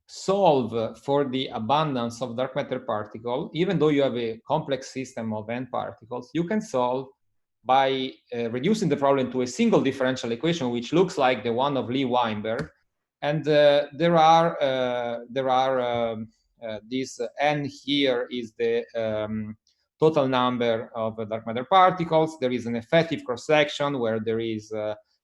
solve for the abundance of dark matter particle. Even though you have a complex system of n particles, you can solve by reducing the problem to a single differential equation, which looks like the one of Lee-Weinberg. And there are this n here is the total number of dark matter particles. There is an effective cross-section where there is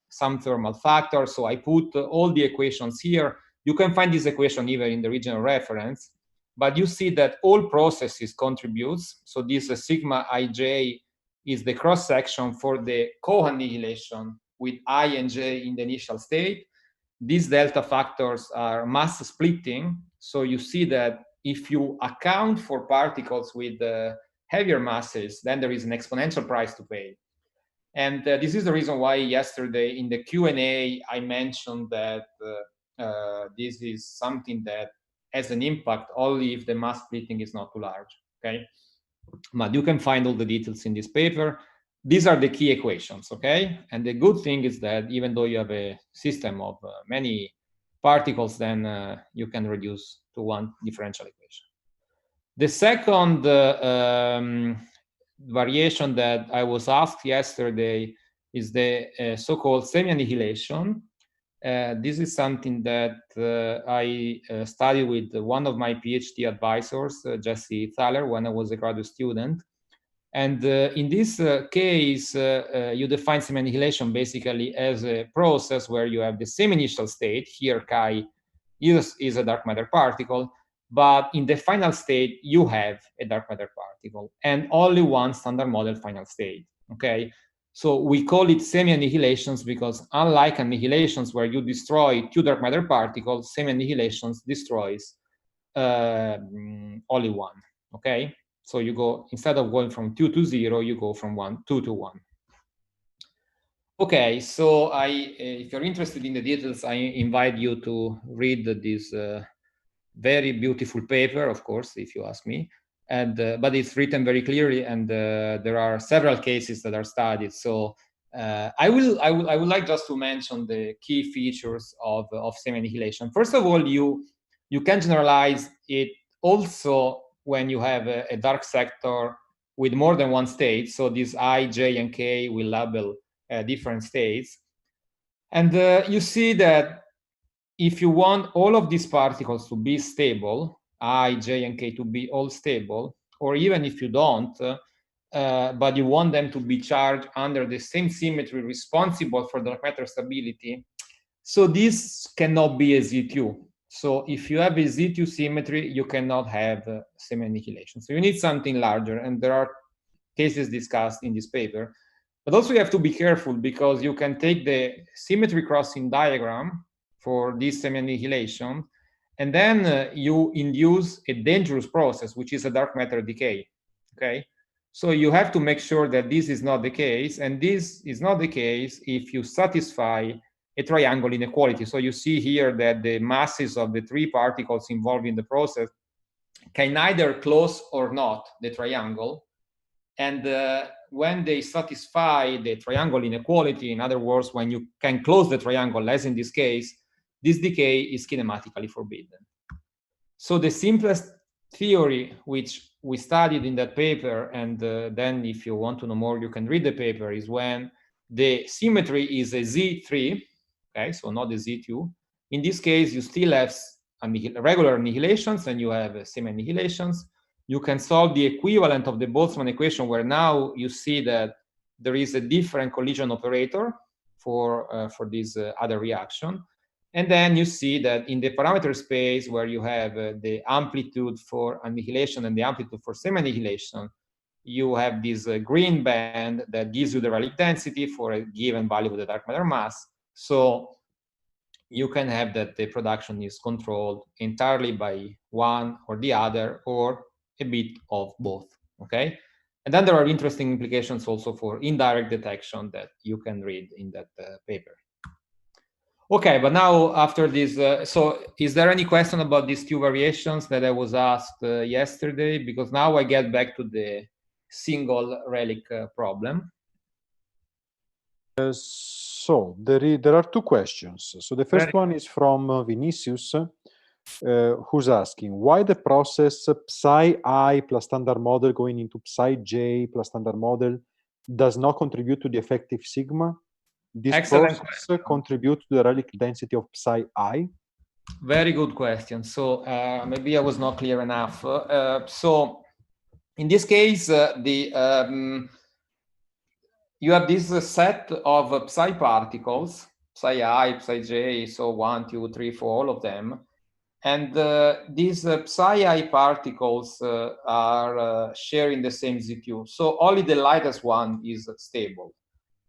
some thermal factor. So I put all the equations here. You can find this equation even in the regional reference, but you see that all processes contributes. So this sigma ij is the cross-section for the co-annihilation with I and j in the initial state. These delta factors are mass splitting. So you see that if you account for particles with heavier masses, then there is an exponential price to pay. And this is the reason why yesterday in the Q&A, I mentioned that this is something that has an impact only if the mass splitting is not too large, okay? But you can find all the details in this paper. These are the key equations, okay? And the good thing is that even though you have a system of many particles, then you can reduce to one differential equation. The second variation that I was asked yesterday is the so-called semi-annihilation. This is something that I studied with one of my PhD advisors, Jesse Thaler, when I was a graduate student. And in this case, you define semi-annihilation basically as a process where you have the same initial state. Here, chi is a dark matter particle, but in the final state, you have a dark matter particle and only one standard model final state, okay? So we call it semi-annihilations because unlike annihilations where you destroy two dark matter particles, semi-annihilations destroys only one, okay? So you go, instead of going from 2 to 0, you go from 2 to 1. Okay, so if you're interested in the details, I invite you to read this very beautiful paper, of course, if you ask me. And but it's written very clearly, and there are several cases that are studied. So I would like just to mention the key features of semi-annihilation. First of all, you can generalize it also when you have a dark sector with more than one state. So these I, j, and k will label different states. And you see that if you want all of these particles to be stable, I, j, and k to be all stable, or even if you don't, but you want them to be charged under the same symmetry responsible for dark matter stability, so this cannot be a Z2. So if you have a Z2 symmetry, you cannot have semi-annihilation. So you need something larger, and there are cases discussed in this paper. But also you have to be careful because you can take the symmetry crossing diagram for this semi-annihilation, and then you induce a dangerous process, which is a dark matter decay, okay? So you have to make sure that this is not the case, and this is not the case if you satisfy a triangle inequality. So you see here that the masses of the three particles involved in the process can either close or not the triangle. And when they satisfy the triangle inequality, in other words, when you can close the triangle, as in this case, this decay is kinematically forbidden. So the simplest theory, which we studied in that paper, and then if you want to know more, you can read the paper, is when the symmetry is a Z3, okay, so not a Z2. In this case, you still have regular annihilations and you have semi-annihilations. You can solve the equivalent of the Boltzmann equation, where now you see that there is a different collision operator for this other reaction. And then you see that in the parameter space where you have the amplitude for annihilation and the amplitude for semi-annihilation, you have this green band that gives you the Relic density for a given value of the dark matter mass. So you can have that the production is controlled entirely by one or the other, or a bit of both, okay? And then there are interesting implications also for indirect detection that you can read in that paper. Okay, but now after this, so is there any question about these two variations that I was asked yesterday? Because now I get back to the single relic problem. So there are two questions. So the first one is from Vinicius, who's asking why the process psi I plus standard model going into psi j plus standard model does not contribute to the effective sigma. This Excellent process question. contributes to the relic density of psi I. Very good question. So maybe I was not clear enough. So in this case, you have this set of psi particles, psi I, psi j, so 1, 2, 3, 4, all of them. And these psi I particles are sharing the same Z2. So only the lightest one is stable.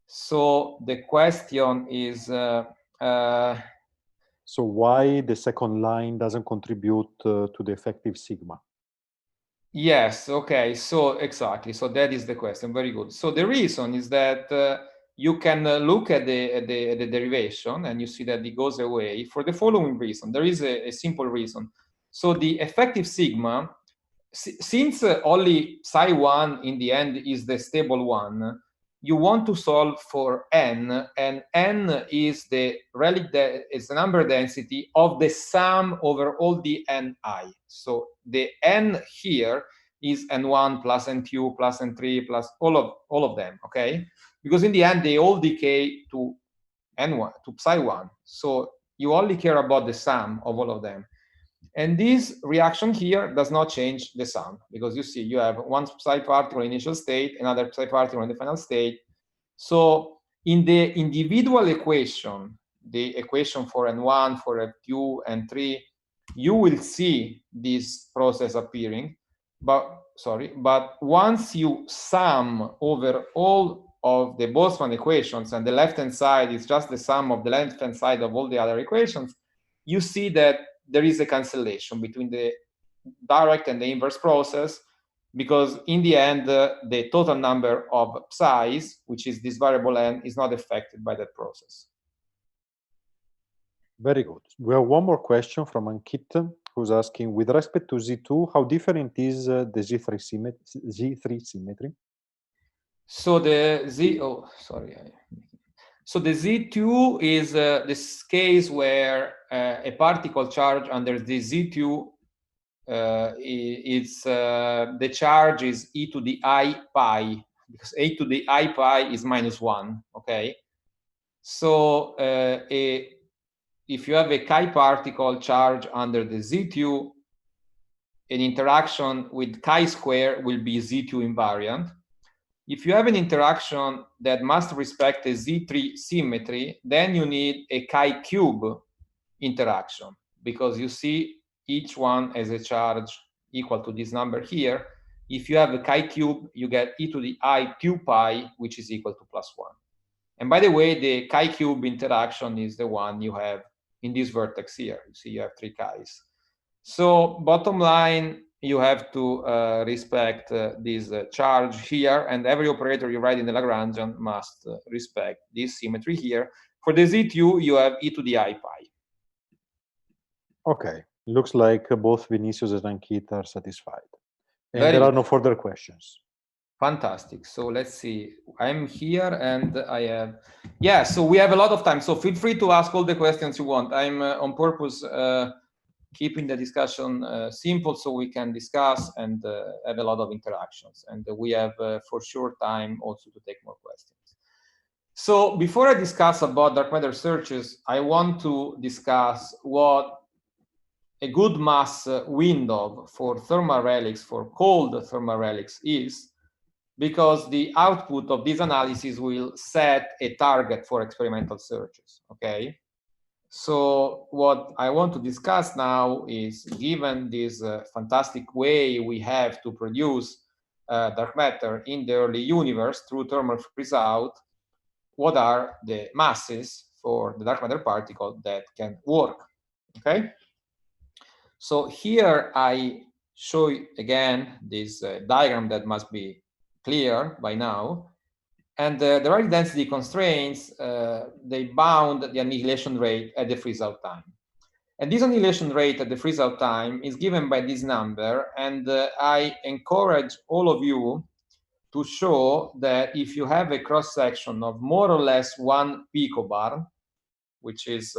So the question is, so why the second line doesn't contribute to the effective sigma? Yes, okay, so exactly. So that is the question. Very good. So the reason is that you can look at the derivation and you see that it goes away for the following reason. There is a simple reason. So the effective sigma, since only psi 1 in the end is the stable one, you want to solve for n, and n is the is the number density of the sum over all the ni. So the n here is n1 plus n2 plus n3 plus all of them, okay? Because in the end they all decay to n1 to psi 1. So you only care about the sum of all of them. And this reaction here does not change the sum, because you see you have one psi particle in initial state, another psi particle in the final state. So in the individual equation, the equation for n1, for n2, n3, you will see this process appearing. But once you sum over all of the Boltzmann equations, and the left-hand side is just the sum of the left-hand side of all the other equations, you see that there is a cancellation between the direct and the inverse process, because in the end, the total number of psi's, which is this variable n, is not affected by that process. Very good. We have one more question from Ankit, who's asking, with respect to Z2, how different is the Z3 symmetry? So the So the Z2 is this case where a particle charge under the Z2 the charge is e to the I pi, because a to the I pi is -1, okay? So if you have a chi particle charge under the Z2, an interaction with chi square will be Z2 invariant. If you have an interaction that must respect a Z3 symmetry, then you need a chi cube interaction, because you see each one has a charge equal to this number here. If you have a chi cube, you get e to the I 2 pi, which is equal to +1. And by the way, the chi cube interaction is the one you have in this vertex here. You see you have 3 chi's. So bottom line, you have to respect this charge here, and every operator you write in the Lagrangian must respect this symmetry here. For the Z2, you have e to the I pi. Okay, looks like both Vinicius and Ankit are satisfied. And Very there are good. no further questions. Fantastic. So let's see. I'm here and I have, yeah, so we have a lot of time. So feel free to ask all the questions you want. I'm on purpose keeping the discussion simple so we can discuss and have a lot of interactions. And we have for sure time also to take more questions. So before I discuss about dark matter searches, I want to discuss what a good mass window for thermal relics, for cold thermal relics is, because the output of this analysis will set a target for experimental searches, okay? So what I want to discuss now is, given this fantastic way we have to produce dark matter in the early universe through thermal freeze-out, what are the masses for the dark matter particle that can work, okay? So here I show you again this diagram that must be clear by now. And the Relic density constraints, they bound the annihilation rate at the freeze-out time. And this annihilation rate at the freeze-out time is given by this number. And I encourage all of you to show that if you have a cross-section of more or less 1 picobar, which is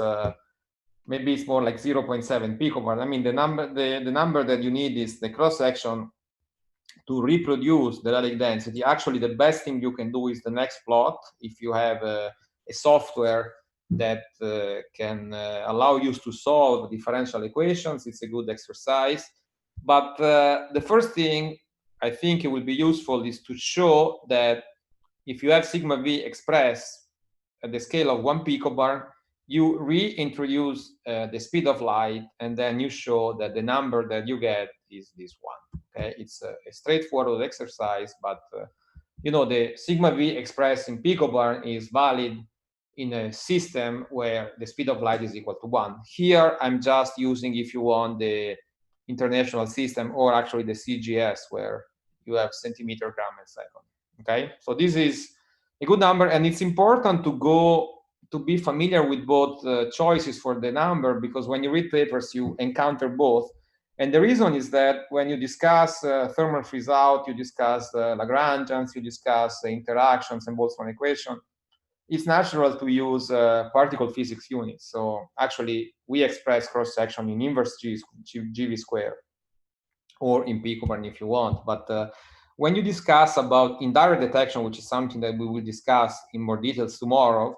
maybe it's more like 0.7 picobar. I mean, the number that you need is the cross-section to reproduce the Relic density, actually the best thing you can do is the next plot. If you have a software that can allow you to solve differential equations, it's a good exercise. But the first thing I think it will be useful is to show that if you have sigma v expressed at the scale of 1 picobar, you reintroduce the speed of light, and then you show that the number that you get is this one. Okay, it's a straightforward exercise, but you know, the sigma v expressed in picobar is valid in a system where the speed of light is equal to 1. Here, I'm just using, if you want, the international system, or actually the CGS, where you have centimeter gram per second. Okay, so this is a good number, and it's important to be familiar with both choices for the number, because when you read papers, you encounter both. And the reason is that when you discuss thermal freeze-out, you discuss Lagrangians, you discuss interactions and Boltzmann equation, it's natural to use particle physics units. So actually, we express cross-section in inverse GV square, or in picobarn if you want. But when you discuss about indirect detection, which is something that we will discuss in more details tomorrow,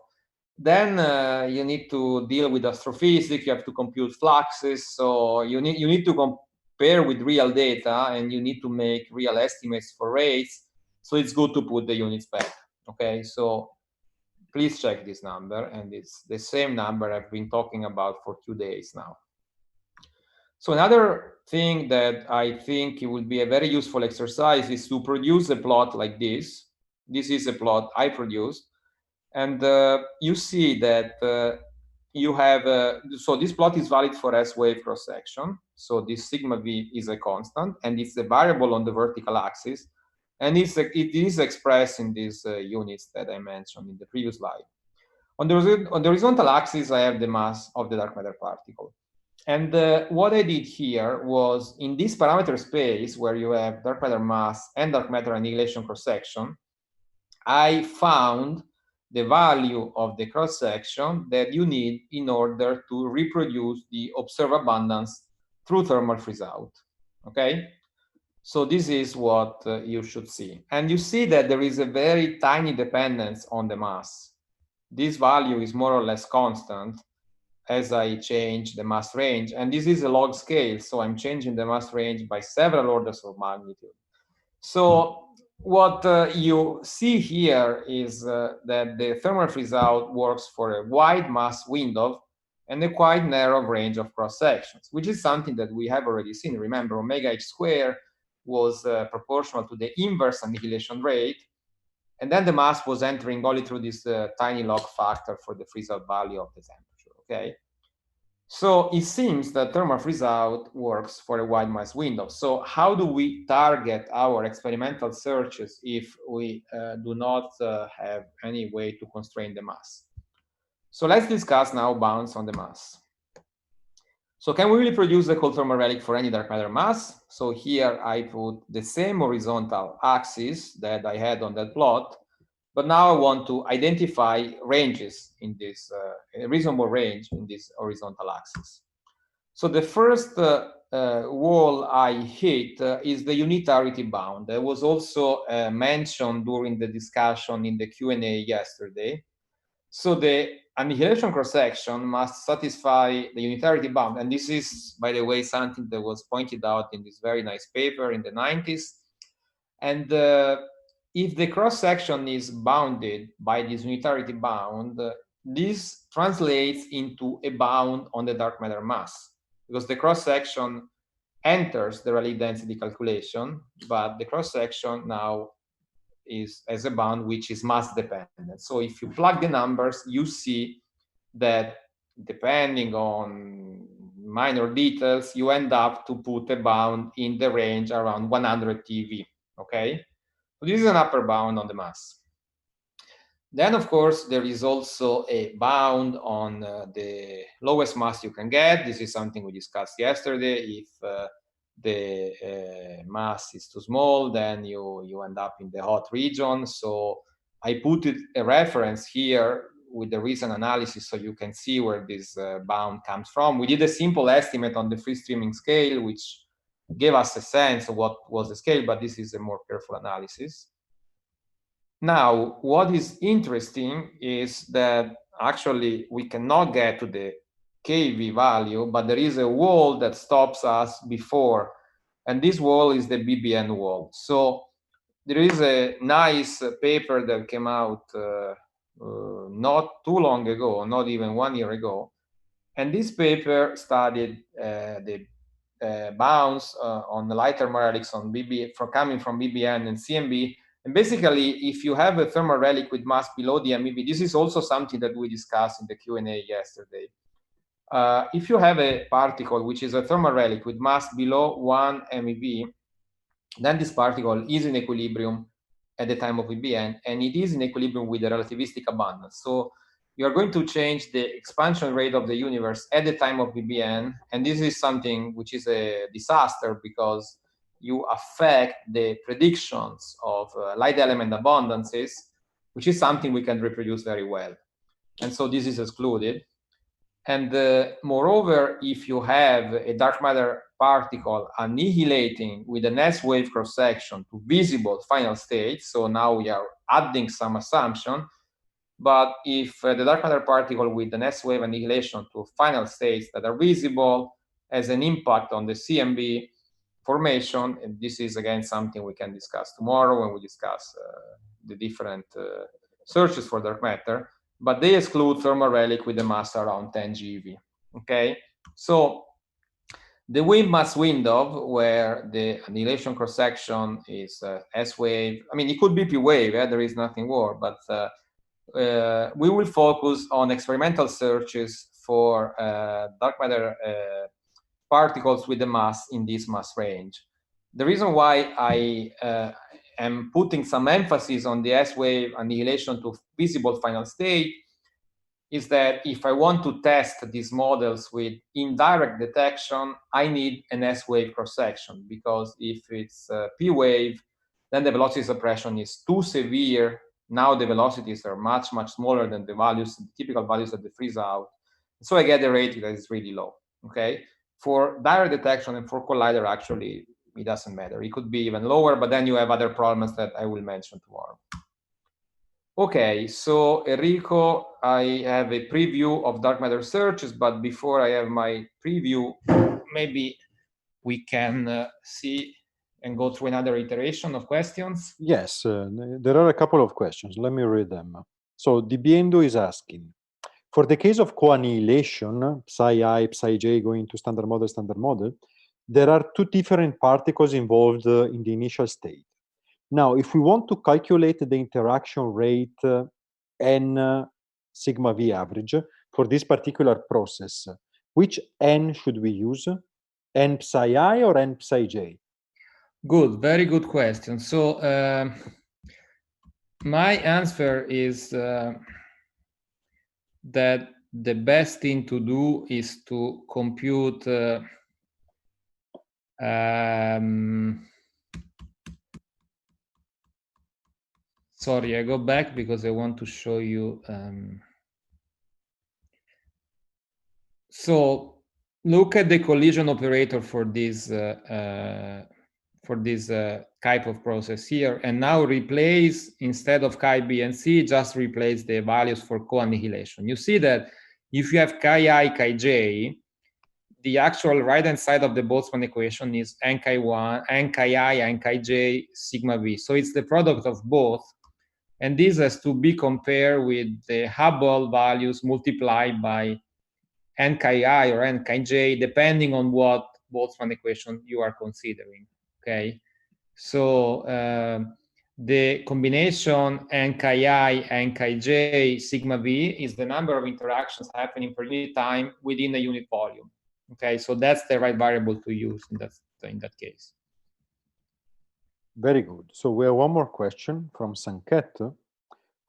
then you need to deal with astrophysics, you have to compute fluxes, so you need to compare with real data, and you need to make real estimates for rates, so it's good to put the units back. Okay, so please check this number, and it's the same number I've been talking about for 2 days now. So another thing that I think it will be a very useful exercise is to produce a plot like this. This is a plot I produced. And you see that you have, so this plot is valid for S-wave cross-section. So this sigma v is a constant, and it's a variable on the vertical axis. And it is expressed in these units that I mentioned in the previous slide. On the horizontal axis, I have the mass of the dark matter particle. And what I did here was, in this parameter space where you have dark matter mass and dark matter annihilation cross-section, I found the value of the cross-section that you need in order to reproduce the observed abundance through thermal freeze-out. Okay? So this is what you should see. And you see that there is a very tiny dependence on the mass. This value is more or less constant as I change the mass range. And this is a log scale, so I'm changing the mass range by several orders of magnitude. So what you see here is that the thermal freeze-out works for a wide mass window and a quite narrow range of cross-sections, which is something that we have already seen. Remember, omega h squared was proportional to the inverse annihilation rate, and then the mass was entering only through this tiny log factor for the freeze-out value of the temperature, okay? So it seems that thermal freeze-out works for a wide mass window. So how do we target our experimental searches if we do not have any way to constrain the mass? So let's discuss now bounds on the mass. So can we really produce the cold thermal relic for any dark matter mass? So here I put the same horizontal axis that I had on that plot, but now I want to identify ranges in this, a reasonable range in this horizontal axis. So the first wall I hit is the unitarity bound. That was also mentioned during the discussion in the Q&A yesterday. So the annihilation cross-section must satisfy the unitarity bound. And this is, by the way, something that was pointed out in this very nice paper in the 90s. And if the cross-section is bounded by this unitarity bound, this translates into a bound on the dark matter mass, because the cross-section enters the Relic density calculation, but the cross-section now as a bound which is mass dependent. So if you plug the numbers, you see that depending on minor details, you end up to put a bound in the range around 100 TeV, okay? So this is an upper bound on the mass. Then, of course, there is also a bound on the lowest mass you can get. This is something we discussed yesterday. If the mass is too small, then you end up in the hot region. So I put a reference here with the recent analysis so you can see where this bound comes from. We did a simple estimate on the free streaming scale, which gave us a sense of what was the scale, but this is a more careful analysis. Now, what is interesting is that actually we cannot get to the KV value, but there is a wall that stops us before, and this wall is the BBN wall. So there is a nice paper that came out not too long ago, not even 1 year ago, and this paper studied the bounds on the light thermal relics on coming from BBN and CMB. And basically, if you have a thermal relic with mass below the MeV, this is also something that we discussed in the Q&A yesterday. If you have a particle which is a thermal relic with mass below 1 MeV, then this particle is in equilibrium at the time of BBN, and it is in equilibrium with the relativistic abundance. So you are going to change the expansion rate of the universe at the time of BBN, and this is something which is a disaster because you affect the predictions of light element abundances, which is something we can reproduce very well. And so this is excluded. And moreover, if you have a dark matter particle annihilating with an S-wave cross-section to visible final state, so now we are adding some assumption, but if the dark matter particle with an S-wave annihilation to final states that are visible has an impact on the CMB formation, and this is again something we can discuss tomorrow when we discuss the different searches for dark matter, but they exclude thermal relic with a mass around 10 GeV. Okay, so the wave mass window where the annihilation cross section is S wave. I mean, it could be P wave. There is nothing more, but we will focus on experimental searches for dark matter particles with a mass in this mass range. The reason why I am putting some emphasis on the S-wave annihilation to visible final state is that if I want to test these models with indirect detection, I need an S-wave cross-section, because if it's P-wave, then the velocity suppression is too severe. Now the velocities are much, much smaller than the values, the typical values that they freeze out. So I get a rate that is really low, okay? For direct detection and for collider, actually, it doesn't matter. It could be even lower, but then you have other problems that I will mention tomorrow. Okay, so Enrico, I have a preview of dark matter searches, but before I have my preview, maybe we can see and go through another iteration of questions. Yes, there are a couple of questions. Let me read them. So Dibiendo is asking, for the case of co-annihilation, psi-I, psi-j going to standard model, there are two different particles involved in the initial state. Now, if we want to calculate the interaction rate n sigma v average for this particular process, which n should we use? N psi-I or n psi-j? Good, very good question. So my answer is that the best thing to do is to compute sorry, I go back because I want to show you. So look at the collision operator for this type of process here, and now replace, instead of chi B and C, just replace the values for co-annihilation. You see that if you have chi I, chi j, the actual right-hand side of the Boltzmann equation is n chi I, n chi j, sigma v. So it's the product of both. And this has to be compared with the Hubble values multiplied by n chi I or n chi j, depending on what Boltzmann equation you are considering, okay? So the combination n chi I, n chi j, sigma v is the number of interactions happening per unit time within a unit volume, okay? So that's the right variable to use in that case. Very good. So we have one more question from Sanket,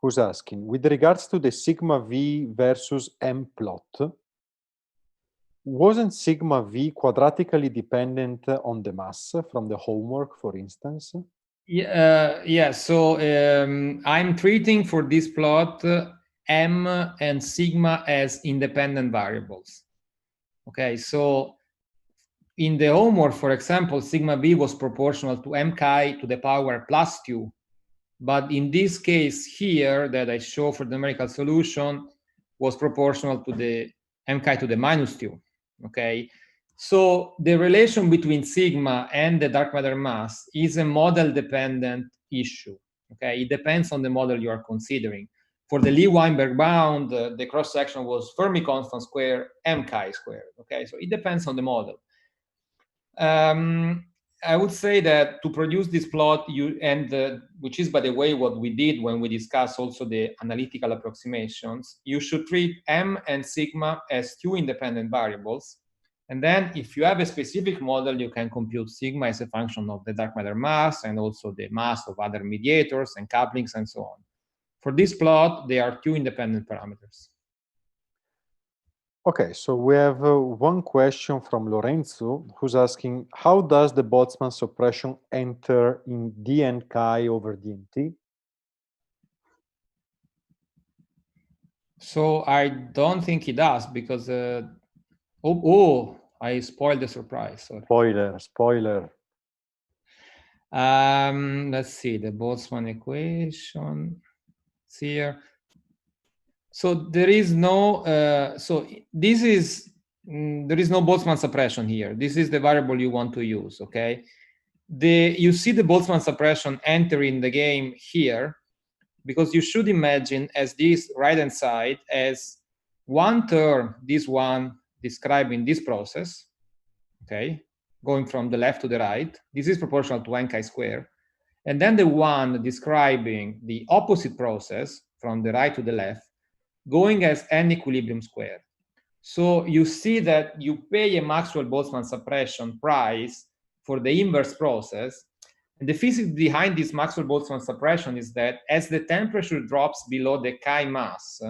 who's asking, with regards to the sigma v versus m plot, wasn't sigma v quadratically dependent on the mass from the homework, for instance? Yeah, so I'm treating for this plot m and sigma as independent variables. Okay, so in the homework, for example, sigma b was proportional to m chi to the power plus 2. But in this case here that I show for the numerical solution was proportional to the m chi to the minus 2, okay? So the relation between sigma and the dark matter mass is a model-dependent issue, okay? It depends on the model you are considering. For the Lee-Weinberg bound, the cross-section was Fermi constant square m chi squared, okay? So it depends on the model. I would say that to produce this plot, which is, by the way, what we did when we discussed also the analytical approximations, you should treat m and sigma as two independent variables. And then if you have a specific model, you can compute sigma as a function of the dark matter mass and also the mass of other mediators and couplings and so on. For this plot, they are two independent parameters. Okay, so we have one question from Lorenzo, who's asking, how does the Boltzmann suppression enter in dn chi over dnt? So I don't think it does, because, I spoiled the surprise, sorry. Spoiler. Let's see, the Boltzmann equation, it's here. So there is no, there is no Boltzmann suppression here. This is the variable you want to use, okay? You see the Boltzmann suppression entering the game here, because you should imagine as this right-hand side as one term, this one describing this process, okay, going from the left to the right. This is proportional to n chi square. And then the one describing the opposite process from the right to the left, going as n equilibrium squared. So you see that you pay a Maxwell-Boltzmann suppression price for the inverse process. And the physics behind this Maxwell-Boltzmann suppression is that as the temperature drops below the chi mass,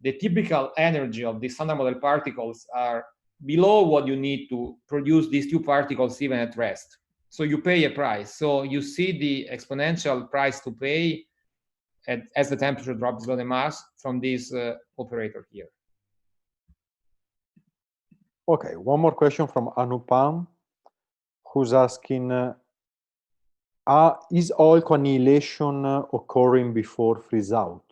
the typical energy of the standard model particles are below what you need to produce these two particles even at rest. So you pay a price. So you see the exponential price to pay as the temperature drops below the mass from this operator here. Okay, one more question from Anupam, who's asking, is all co-annihilation occurring before freeze out?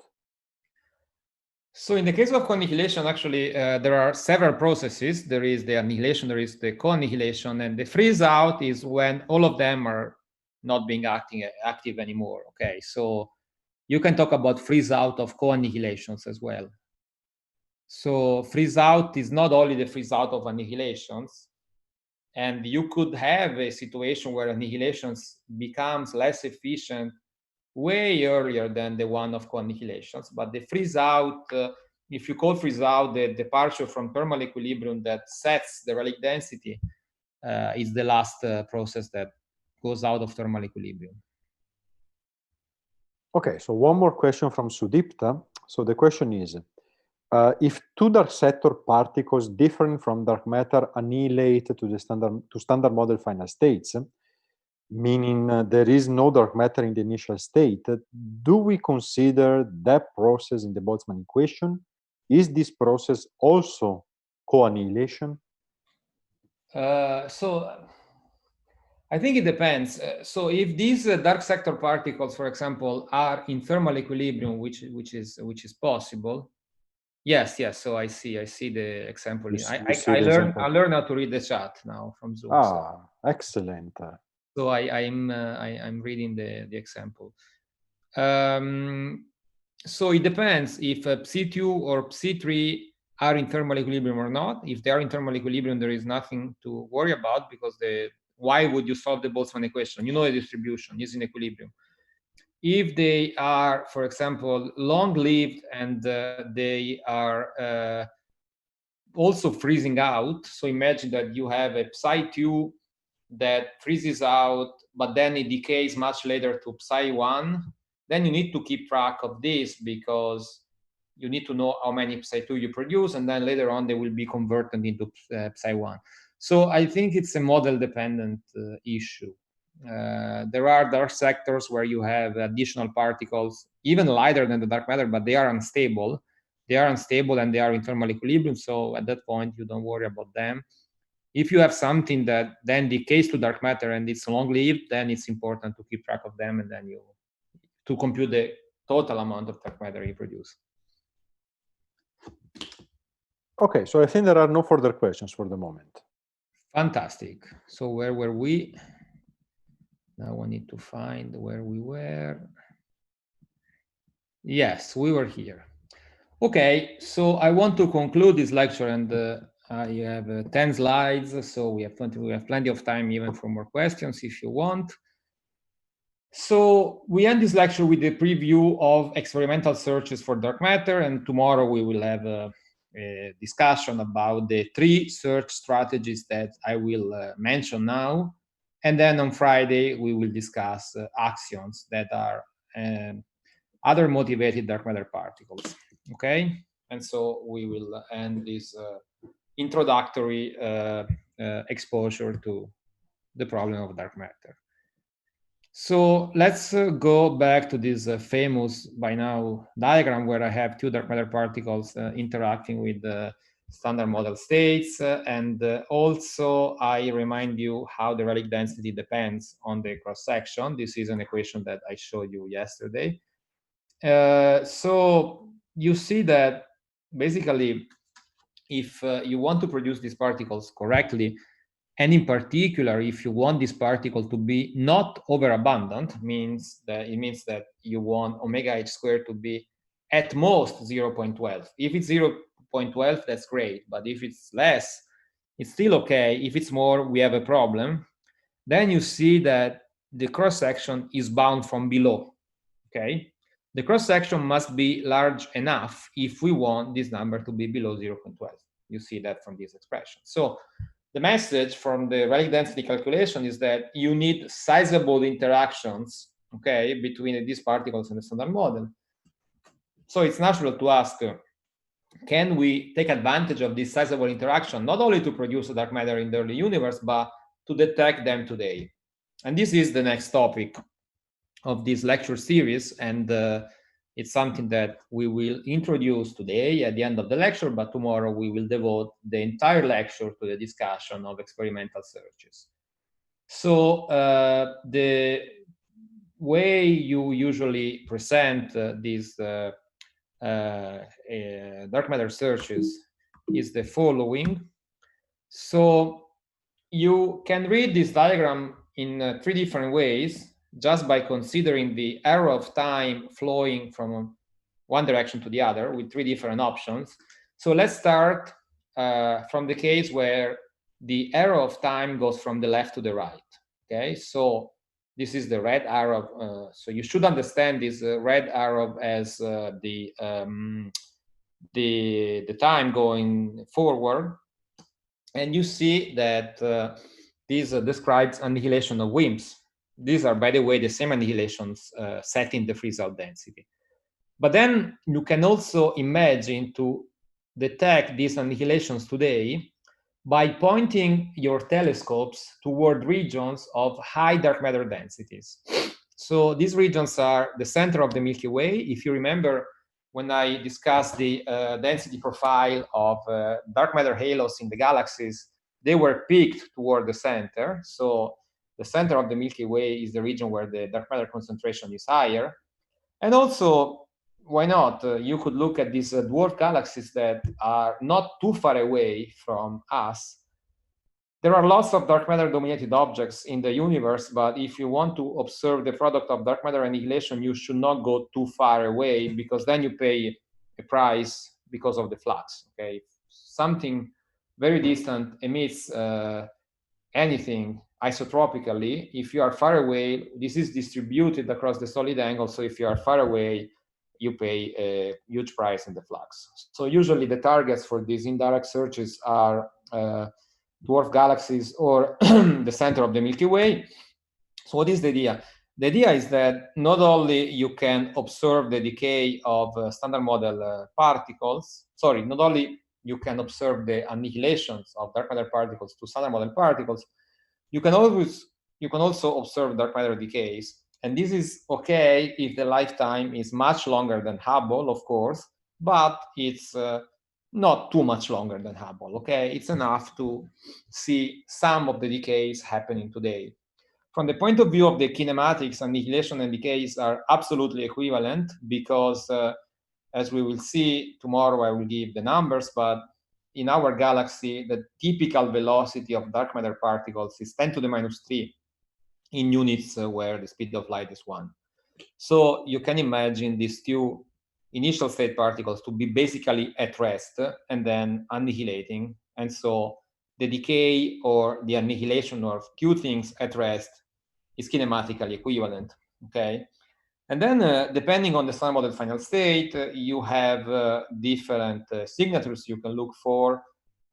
So in the case of co-annihilation, actually, there are several processes. There is the annihilation, there is the co-annihilation, and the freeze out is when all of them are not being active anymore, okay? So you can talk about freeze out of co-annihilations as well. So freeze out is not only the freeze out of annihilations, and you could have a situation where annihilations becomes less efficient way earlier than the one of co-annihilations. But the freeze out, if you call freeze out the departure from thermal equilibrium that sets the relic density, is the last process that goes out of thermal equilibrium. Okay, so one more question from Sudipta. So the question is, if two dark sector particles different from dark matter annihilate to the standard model final states, meaning there is no dark matter in the initial state, do we consider that process in the Boltzmann equation? Is this process also co-annihilation? So I think it depends. So if these dark sector particles, for example, are in thermal equilibrium, which is possible, yes. So I see the example. I learn how to read the chat now from Zoom. Ah, so. Excellent. So I'm reading the example. So it depends if psi2 or psi3 are in thermal equilibrium or not. If they are in thermal equilibrium, there is nothing to worry about, because why would you solve the Boltzmann equation? You know the distribution is in equilibrium. If they are, for example, long-lived and they are also freezing out, so imagine that you have a psi2 that freezes out, but then it decays much later to psi1, then you need to keep track of this, because you need to know how many psi2 you produce, and then later on they will be converted into psi1. So I think it's a model-dependent issue. There are dark sectors where you have additional particles, even lighter than the dark matter, but they are unstable. They are unstable and they are in thermal equilibrium, so at that point you don't worry about them. If you have something that then decays to dark matter and it's long-lived, then it's important to keep track of them, and then to compute the total amount of dark matter you produce. Okay, so I think there are no further questions for the moment. Fantastic. So where were we? Now I need to find where we were. Yes, we were here. Okay, so I want to conclude this lecture, and I have 10 slides, so we have plenty of time even for more questions if you want. So we end this lecture with a preview of experimental searches for dark matter, and tomorrow we will have a discussion about the 3 search strategies that I will mention now. And then on Friday, we will discuss axions that are other motivated dark matter particles. Okay? And so we will end this introductory exposure to the problem of dark matter. So let's go back to this famous, by now, diagram where I have 2 dark matter particles interacting with the standard model states. And also, I remind you how the relic density depends on the cross-section. This is an equation that I showed you yesterday. So you see that, basically, if you want to produce these particles correctly, and in particular, if you want this particle to be not overabundant, it means that you want omega h squared to be at most 0.12. If it's 0.12, that's great. But if it's less, it's still okay. If it's more, we have a problem. Then you see that the cross-section is bound from below. Okay? The cross-section must be large enough if we want this number to be below 0.12. You see that from this expression. So the message from the relic density calculation is that you need sizable interactions, okay, between these particles and the standard model. So it's natural to ask, can we take advantage of this sizable interaction, not only to produce dark matter in the early universe, but to detect them today? And this is the next topic of this lecture series, and it's something that we will introduce today at the end of the lecture, but tomorrow we will devote the entire lecture to the discussion of experimental searches. So the way you usually present these dark matter searches is the following. So you can read this diagram in 3 different ways, just by considering the arrow of time flowing from one direction to the other with 3 different options. So let's start from the case where the arrow of time goes from the left to the right. Okay, so this is the red arrow. So you should understand this red arrow as the time going forward. And you see that this describes annihilation of WIMPs. These are, by the way, the semi-annihilations setting the freeze-out density. But then you can also imagine to detect these annihilations today by pointing your telescopes toward regions of high dark matter densities. So these regions are the center of the Milky Way. If you remember, when I discussed the density profile of dark matter halos in the galaxies, they were peaked toward the center. So the center of the Milky Way is the region where the dark matter concentration is higher. And also, why not? You could look at these dwarf galaxies that are not too far away from us. There are lots of dark matter dominated objects in the universe, but if you want to observe the product of dark matter annihilation, you should not go too far away, because then you pay a price because of the flux. Okay, if something very distant emits anything isotropically, if you are far away, this is distributed across the solid angle. So if you are far away, you pay a huge price in the flux. So usually the targets for these indirect searches are dwarf galaxies or the center of the Milky Way. So what is the idea? The idea is that not only you can observe the decay of standard model particles, not only you can observe the annihilations of dark matter particles to standard model particles, you can also observe dark matter decays. And this is okay if the lifetime is much longer than Hubble, of course, but it's not too much longer than Hubble, okay? It's enough to see some of the decays happening today. From the point of view of the kinematics, annihilation and decays are absolutely equivalent because, as we will see tomorrow, I will give the numbers, but in our galaxy, the typical velocity of dark matter particles is 10 to the minus 3 in units where the speed of light is 1. So you can imagine these two initial state particles to be basically at rest and then annihilating. And so the decay or the annihilation of two things at rest is kinematically equivalent, okay? And then depending on the standard model final state, you have different signatures you can look for.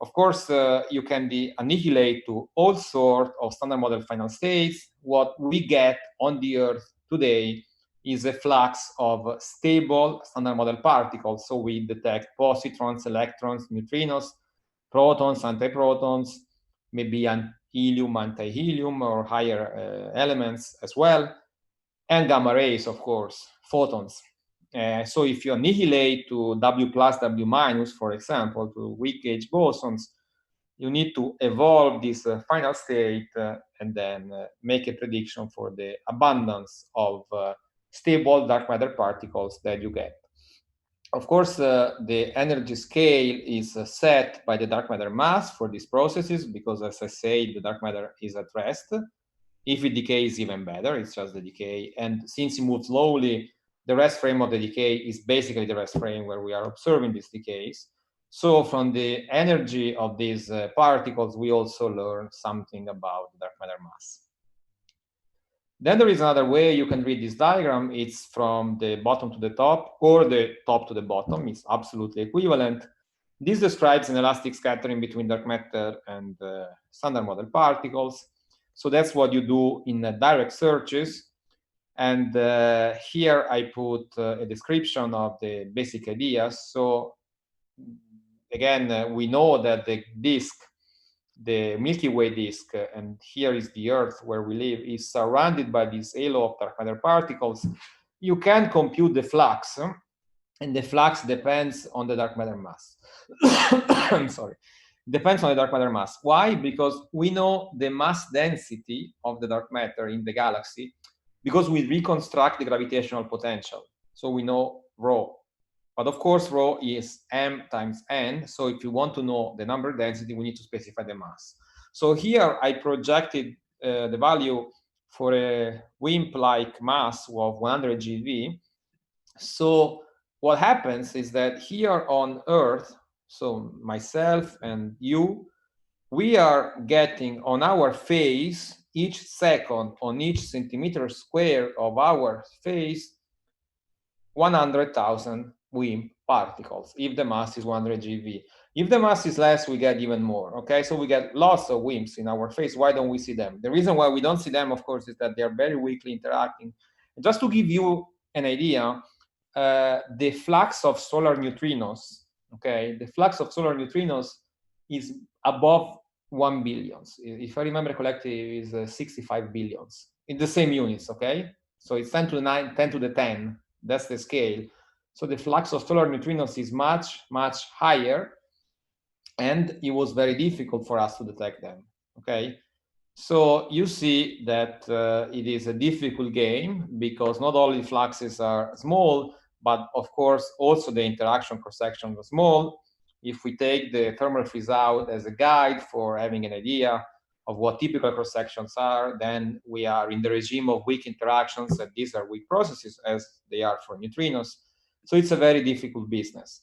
Of course, you can annihilate to all sorts of standard model final states. What we get on the Earth today is a flux of stable standard model particles. So we detect positrons, electrons, neutrinos, protons, antiprotons, maybe helium, anti-helium, or higher elements as well, and gamma rays, of course, photons. So if you annihilate to W plus, W minus, for example, to weak gauge bosons, you need to evolve this final state and then make a prediction for the abundance of stable dark matter particles that you get. Of course, the energy scale is set by the dark matter mass for these processes because, as I said, the dark matter is at rest. If it decays, even better, it's just the decay. And since it moves slowly, the rest frame of the decay is basically the rest frame where we are observing these decays. So from the energy of these particles, we also learn something about dark matter mass. Then there is another way you can read this diagram. It's from the bottom to the top or the top to the bottom. It's absolutely equivalent. This describes an elastic scattering between dark matter and standard model particles. So that's what you do in direct searches. And here I put a description of the basic ideas. So again, we know that the disk, the Milky Way disk, and here is the Earth where we live, is surrounded by this halo of dark matter particles. You can compute the flux, and the flux depends on the dark matter mass. I'm sorry. Depends on the dark matter mass. Why? Because we know the mass density of the dark matter in the galaxy because we reconstruct the gravitational potential. So we know rho. But of course, rho is m times n. So if you want to know the number density, we need to specify the mass. So here I projected the value for a WIMP-like mass of 100 GeV. So what happens is that here on Earth, so myself and you, we are getting on our face each second on each centimeter square of our face 100,000 WIMP particles if the mass is 100 GeV. If the mass is less, we get even more, okay? So we get lots of WIMPs in our face. Why don't we see them? The reason why we don't see them, of course, is that they are very weakly interacting. And just to give you an idea, the flux of solar neutrinos, okay? The flux of solar neutrinos is above 1 billion. If I remember correctly, it is 65 billions in the same units, okay? So it's 10 to the 9, 10 to the 10. That's the scale. So the flux of solar neutrinos is much, much higher, and it was very difficult for us to detect them, okay? So you see that it is a difficult game because not only fluxes are small, but of course also the interaction cross-sections are small. If we take the thermal freeze-out as a guide for having an idea of what typical cross-sections are, then we are in the regime of weak interactions, and these are weak processes as they are for neutrinos. So it's a very difficult business.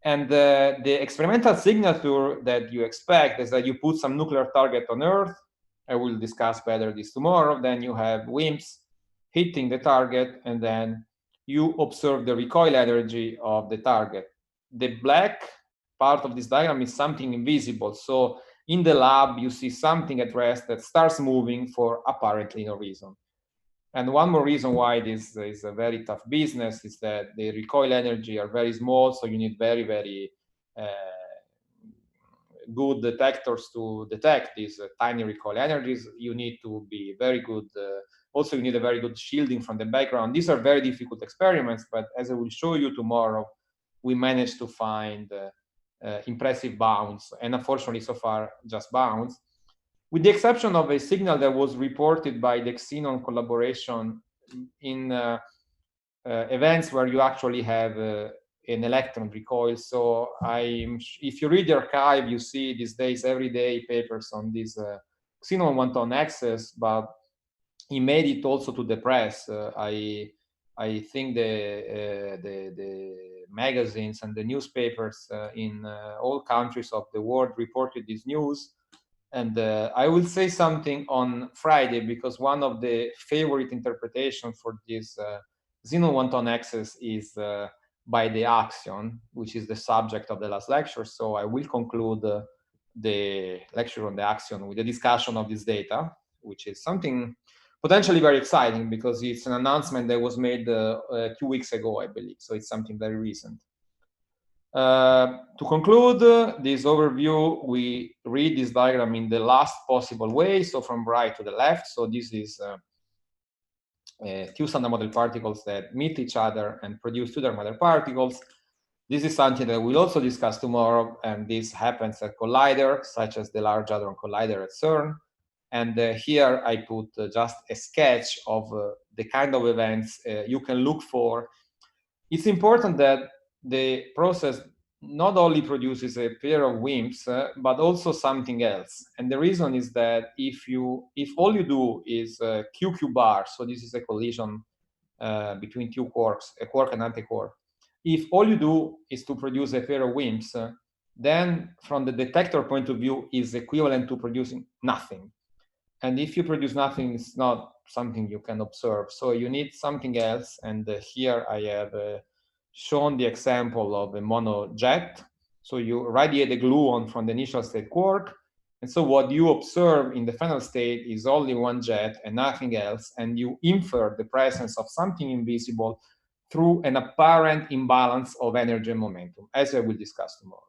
And the experimental signature that you expect is that you put some nuclear target on Earth. I will discuss better this tomorrow. Then you have WIMPs hitting the target, and then you observe the recoil energy of the target. The black part of this diagram is something invisible. So in the lab, you see something at rest that starts moving for apparently no reason. And one more reason why this is a very tough business is that the recoil energy are very small, so you need very, very good detectors to detect these tiny recoil energies. You need to be very good. Also, you need a very good shielding from the background. These are very difficult experiments, but as I will show you tomorrow, we managed to find impressive bounds, and unfortunately so far just bounds, with the exception of a signal that was reported by the Xenon collaboration in events where you actually have an electron recoil. So if you read the archive, you see these days every day papers on this Xenon one-ton access, but he made it also to the press. I think the magazines and the newspapers in all countries of the world reported this news. And I will say something on Friday, because one of the favorite interpretations for this Xenon one-ton access is by the axion, which is the subject of the last lecture. So I will conclude the lecture on the axion with a discussion of this data, which is something potentially very exciting because it's an announcement that was made 2 weeks ago, I believe. So it's something very recent. To conclude this overview, we read this diagram in the last possible way, so from right to the left. So this is two standard model particles that meet each other and produce two dark matter particles. This is something that we'll also discuss tomorrow, and this happens at colliders, such as the Large Hadron Collider at CERN. And here I put just a sketch of the kind of events you can look for. It's important that the process not only produces a pair of WIMPs, but also something else. And the reason is that if all you do is QQ bar, so this is a collision between two quarks, a quark and antiquark. If all you do is to produce a pair of WIMPs, then from the detector point of view is equivalent to producing nothing. And if you produce nothing, it's not something you can observe. So you need something else. And here I have shown the example of a monojet. So you radiate the gluon from the initial state quark. And so what you observe in the final state is only one jet and nothing else. And you infer the presence of something invisible through an apparent imbalance of energy and momentum, as I will discuss tomorrow.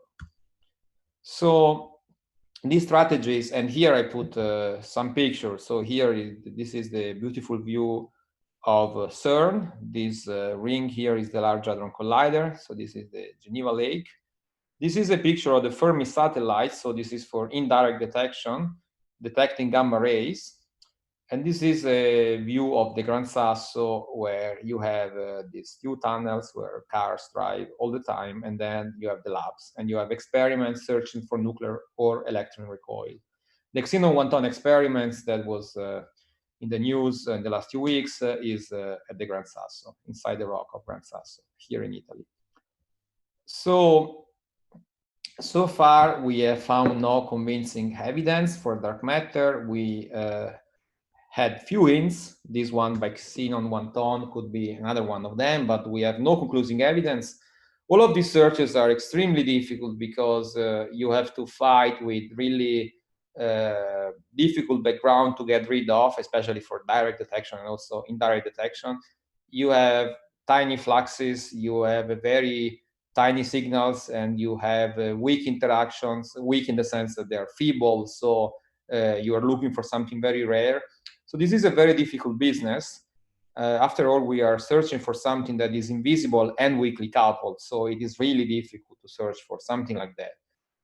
So these strategies, and here I put some pictures. So here, this is the beautiful view of CERN. This ring here is the Large Hadron Collider. So this is the Geneva Lake. This is a picture of the Fermi satellite. So this is for indirect detection, detecting gamma rays. And this is a view of the Gran Sasso, where you have these two tunnels where cars drive all the time, and then you have the labs, and you have experiments searching for nuclear or electron recoil. The Xenon one-ton experiments that was in the news in the last 2 weeks is at the Gran Sasso, inside the rock of Gran Sasso, here in Italy. So far, we have found no convincing evidence for dark matter. We had few hints. This one by Xenon one-ton could be another one of them, but we have no conclusive evidence. All of these searches are extremely difficult because you have to fight with really difficult background to get rid of, especially for direct detection and also indirect detection. You have tiny fluxes, you have a very tiny signals, and you have weak interactions, weak in the sense that they are feeble, so you are looking for something very rare. So this is a very difficult business. After all, we are searching for something that is invisible and weakly coupled, so it is really difficult to search for something like that.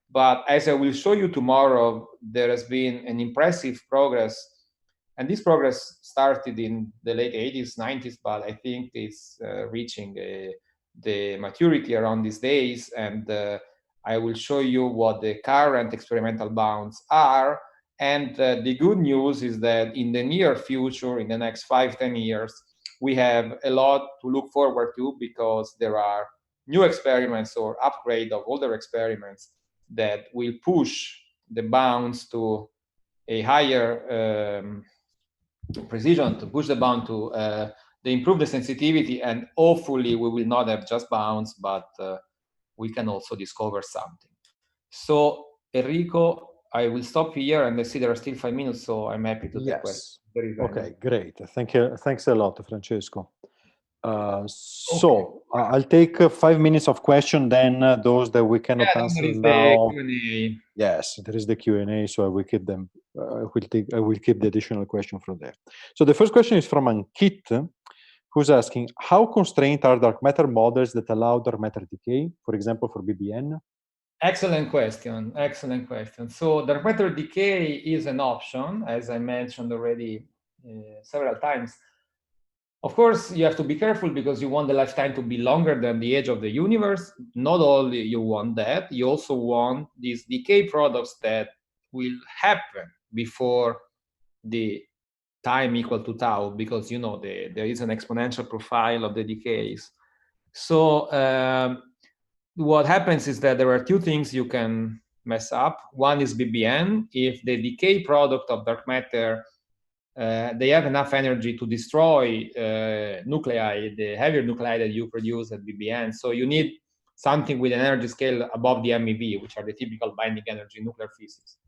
But as I will show you tomorrow, there has been an impressive progress, and this progress started in the late 80s, 90s, but I think it's reaching the maturity around these days, and I will show you what the current experimental bounds are. And the good news is that in the near future, in the next 5-10 years, we have a lot to look forward to, because there are new experiments or upgrade of older experiments that will push the bounds to a higher precision, to push the bound to they improve the sensitivity, and hopefully we will not have just bounds, but we can also discover something. So Enrico, I will stop here, and I see there are still 5 minutes, so I'm happy to take questions. Okay, great. Thank you. Thanks a lot, Francesco. So I'll take 5 minutes of question, then those that we cannot answer now. Yes, there is the Q&A, so I will keep them. I will keep the additional question from there. So the first question is from Ankit, who's asking, how constrained are dark matter models that allow dark matter decay, for example, for BBN? Excellent question. Excellent question. So dark matter decay is an option, as I mentioned already several times. Of course, you have to be careful because you want the lifetime to be longer than the age of the universe. Not only you want that, you also want these decay products that will happen before the time equal to tau, because you know there is an exponential profile of the decays. So what happens is that there are two things you can mess up. One is BBN. If the decay product of dark matter, they have enough energy to destroy nuclei, the heavier nuclei that you produce at BBN. So you need something with an energy scale above the MeV, which are the typical binding energy in nuclear physics.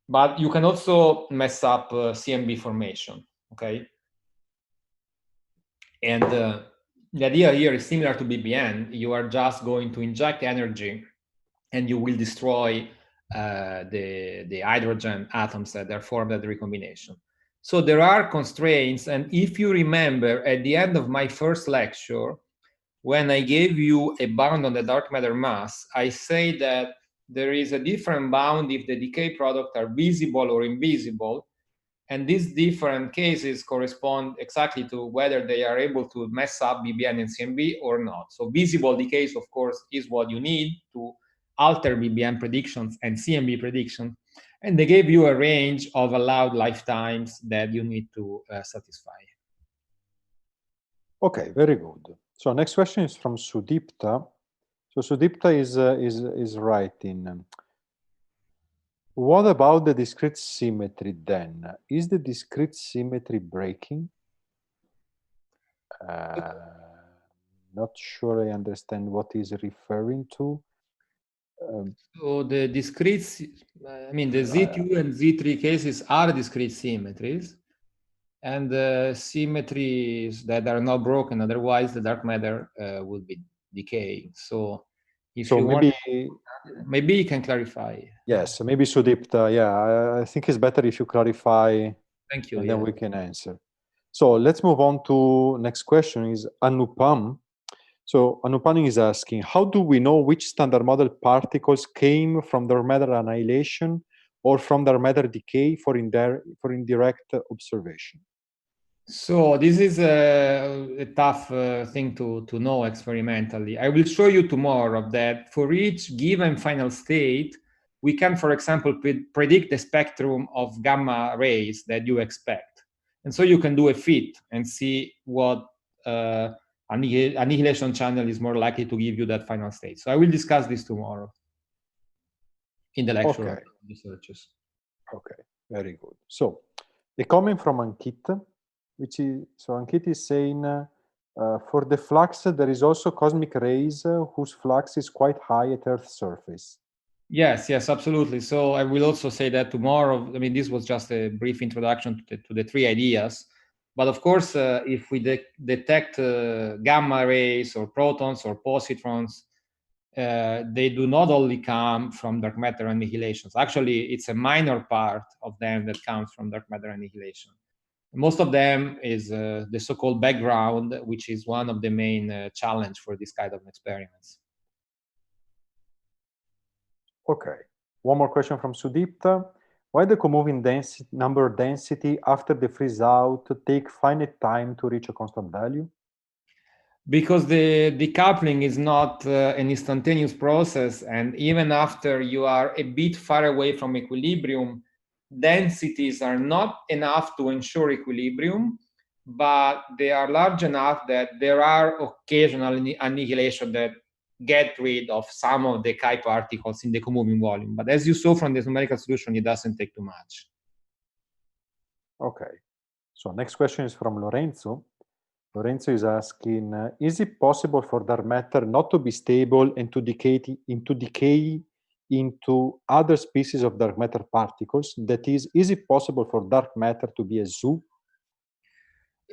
But you can also mess up CMB formation, okay? And the idea here is similar to BBN. You are just going to inject energy and you will destroy the hydrogen atoms that are formed at the recombination. So there are constraints. And if you remember, at the end of my first lecture, when I gave you a bound on the dark matter mass, I say that there is a different bound if the decay products are visible or invisible. And these different cases correspond exactly to whether they are able to mess up BBN and CMB or not. So visible decays, of course, is what you need to alter BBN predictions and CMB predictions. And they gave you a range of allowed lifetimes that you need to satisfy. Okay, very good. So next question is from Sudipta. So Sudipta is writing, what about the discrete symmetry then? Is the discrete symmetry breaking? Not sure I understand what he's referring to. So the discrete, I mean, the Z2 and Z3 cases are discrete symmetries, and symmetries that are not broken, otherwise the dark matter will be decaying. So if you maybe want, maybe you can clarify. Yes, maybe Sudipta. Yeah, I think it's better if you clarify. Thank you. And then we can answer. So let's move on to next question is Anupam. So Anupam is asking, how do we know which standard model particles came from dark matter annihilation or from dark matter decay for indirect observation? So this is a tough thing to know experimentally. I will show you tomorrow that for each given final state, we can, for example, predict the spectrum of gamma rays that you expect. And so you can do a fit and see what annihilation channel is more likely to give you that final state. So I will discuss this tomorrow in the lecture of researchers. Okay, very good. So a comment from Ankit, so Ankit is saying, for the flux, there is also cosmic rays whose flux is quite high at Earth's surface. Yes, absolutely. So I will also say that tomorrow. I mean, this was just a brief introduction to the three ideas. But of course, if we detect gamma rays or protons or positrons, they do not only come from dark matter annihilations. Actually, it's a minor part of them that comes from dark matter annihilation. Most of them is the so-called background, which is one of the main challenge for this kind of experiments. Okay. One more question from Sudipta. Why the co-moving number density after the freeze out take finite time to reach a constant value? Because the decoupling is not an instantaneous process, and even after you are a bit far away from equilibrium, densities are not enough to ensure equilibrium, but they are large enough that there are occasional annihilation that get rid of some of the chi particles in the co-moving volume. But as you saw from this numerical solution, it doesn't take too much. Okay. So next question is from Lorenzo. Lorenzo is asking, is it possible for dark matter not to be stable and to decay into other species of dark matter particles? That is it possible for dark matter to be a zoo?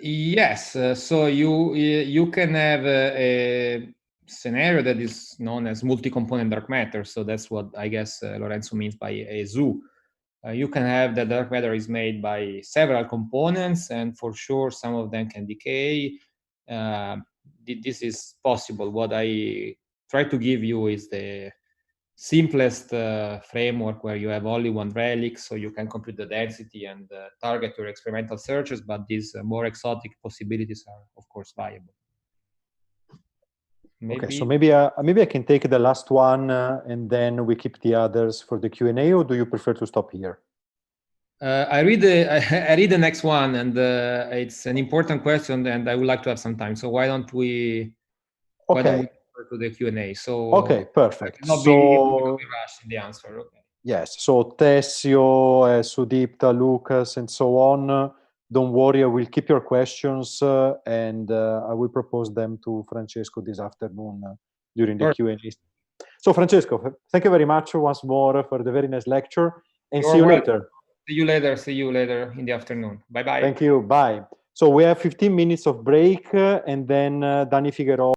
Yes, so you can have a scenario that is known as multi-component dark matter. So that's what I guess Lorenzo means by a zoo. You can have that dark matter is made by several components, and for sure some of them can decay. This is possible. What I try to give you is the simplest framework where you have only one relic, so you can compute the density and target your experimental searches, but these more exotic possibilities are, of course, viable. Okay, so maybe I can take the last one and then we keep the others for the Q&A, or do you prefer to stop here? I read the next one, and it's an important question, and I would like to have some time. So why don't we? Okay. Why don't we go to the Q&A? So okay, perfect. Not be rushed in the answer. Okay. Yes. So Tessio, Sudipta, Lucas, and so on. Don't worry, I will keep your questions and I will propose them to Francesco this afternoon during the Q&A. So Francesco, thank you very much once more for the very nice lecture, and see you later. See you later. See you later in the afternoon. Bye-bye. Thank you. Bye. So we have 15 minutes of break and then Dani Figueroa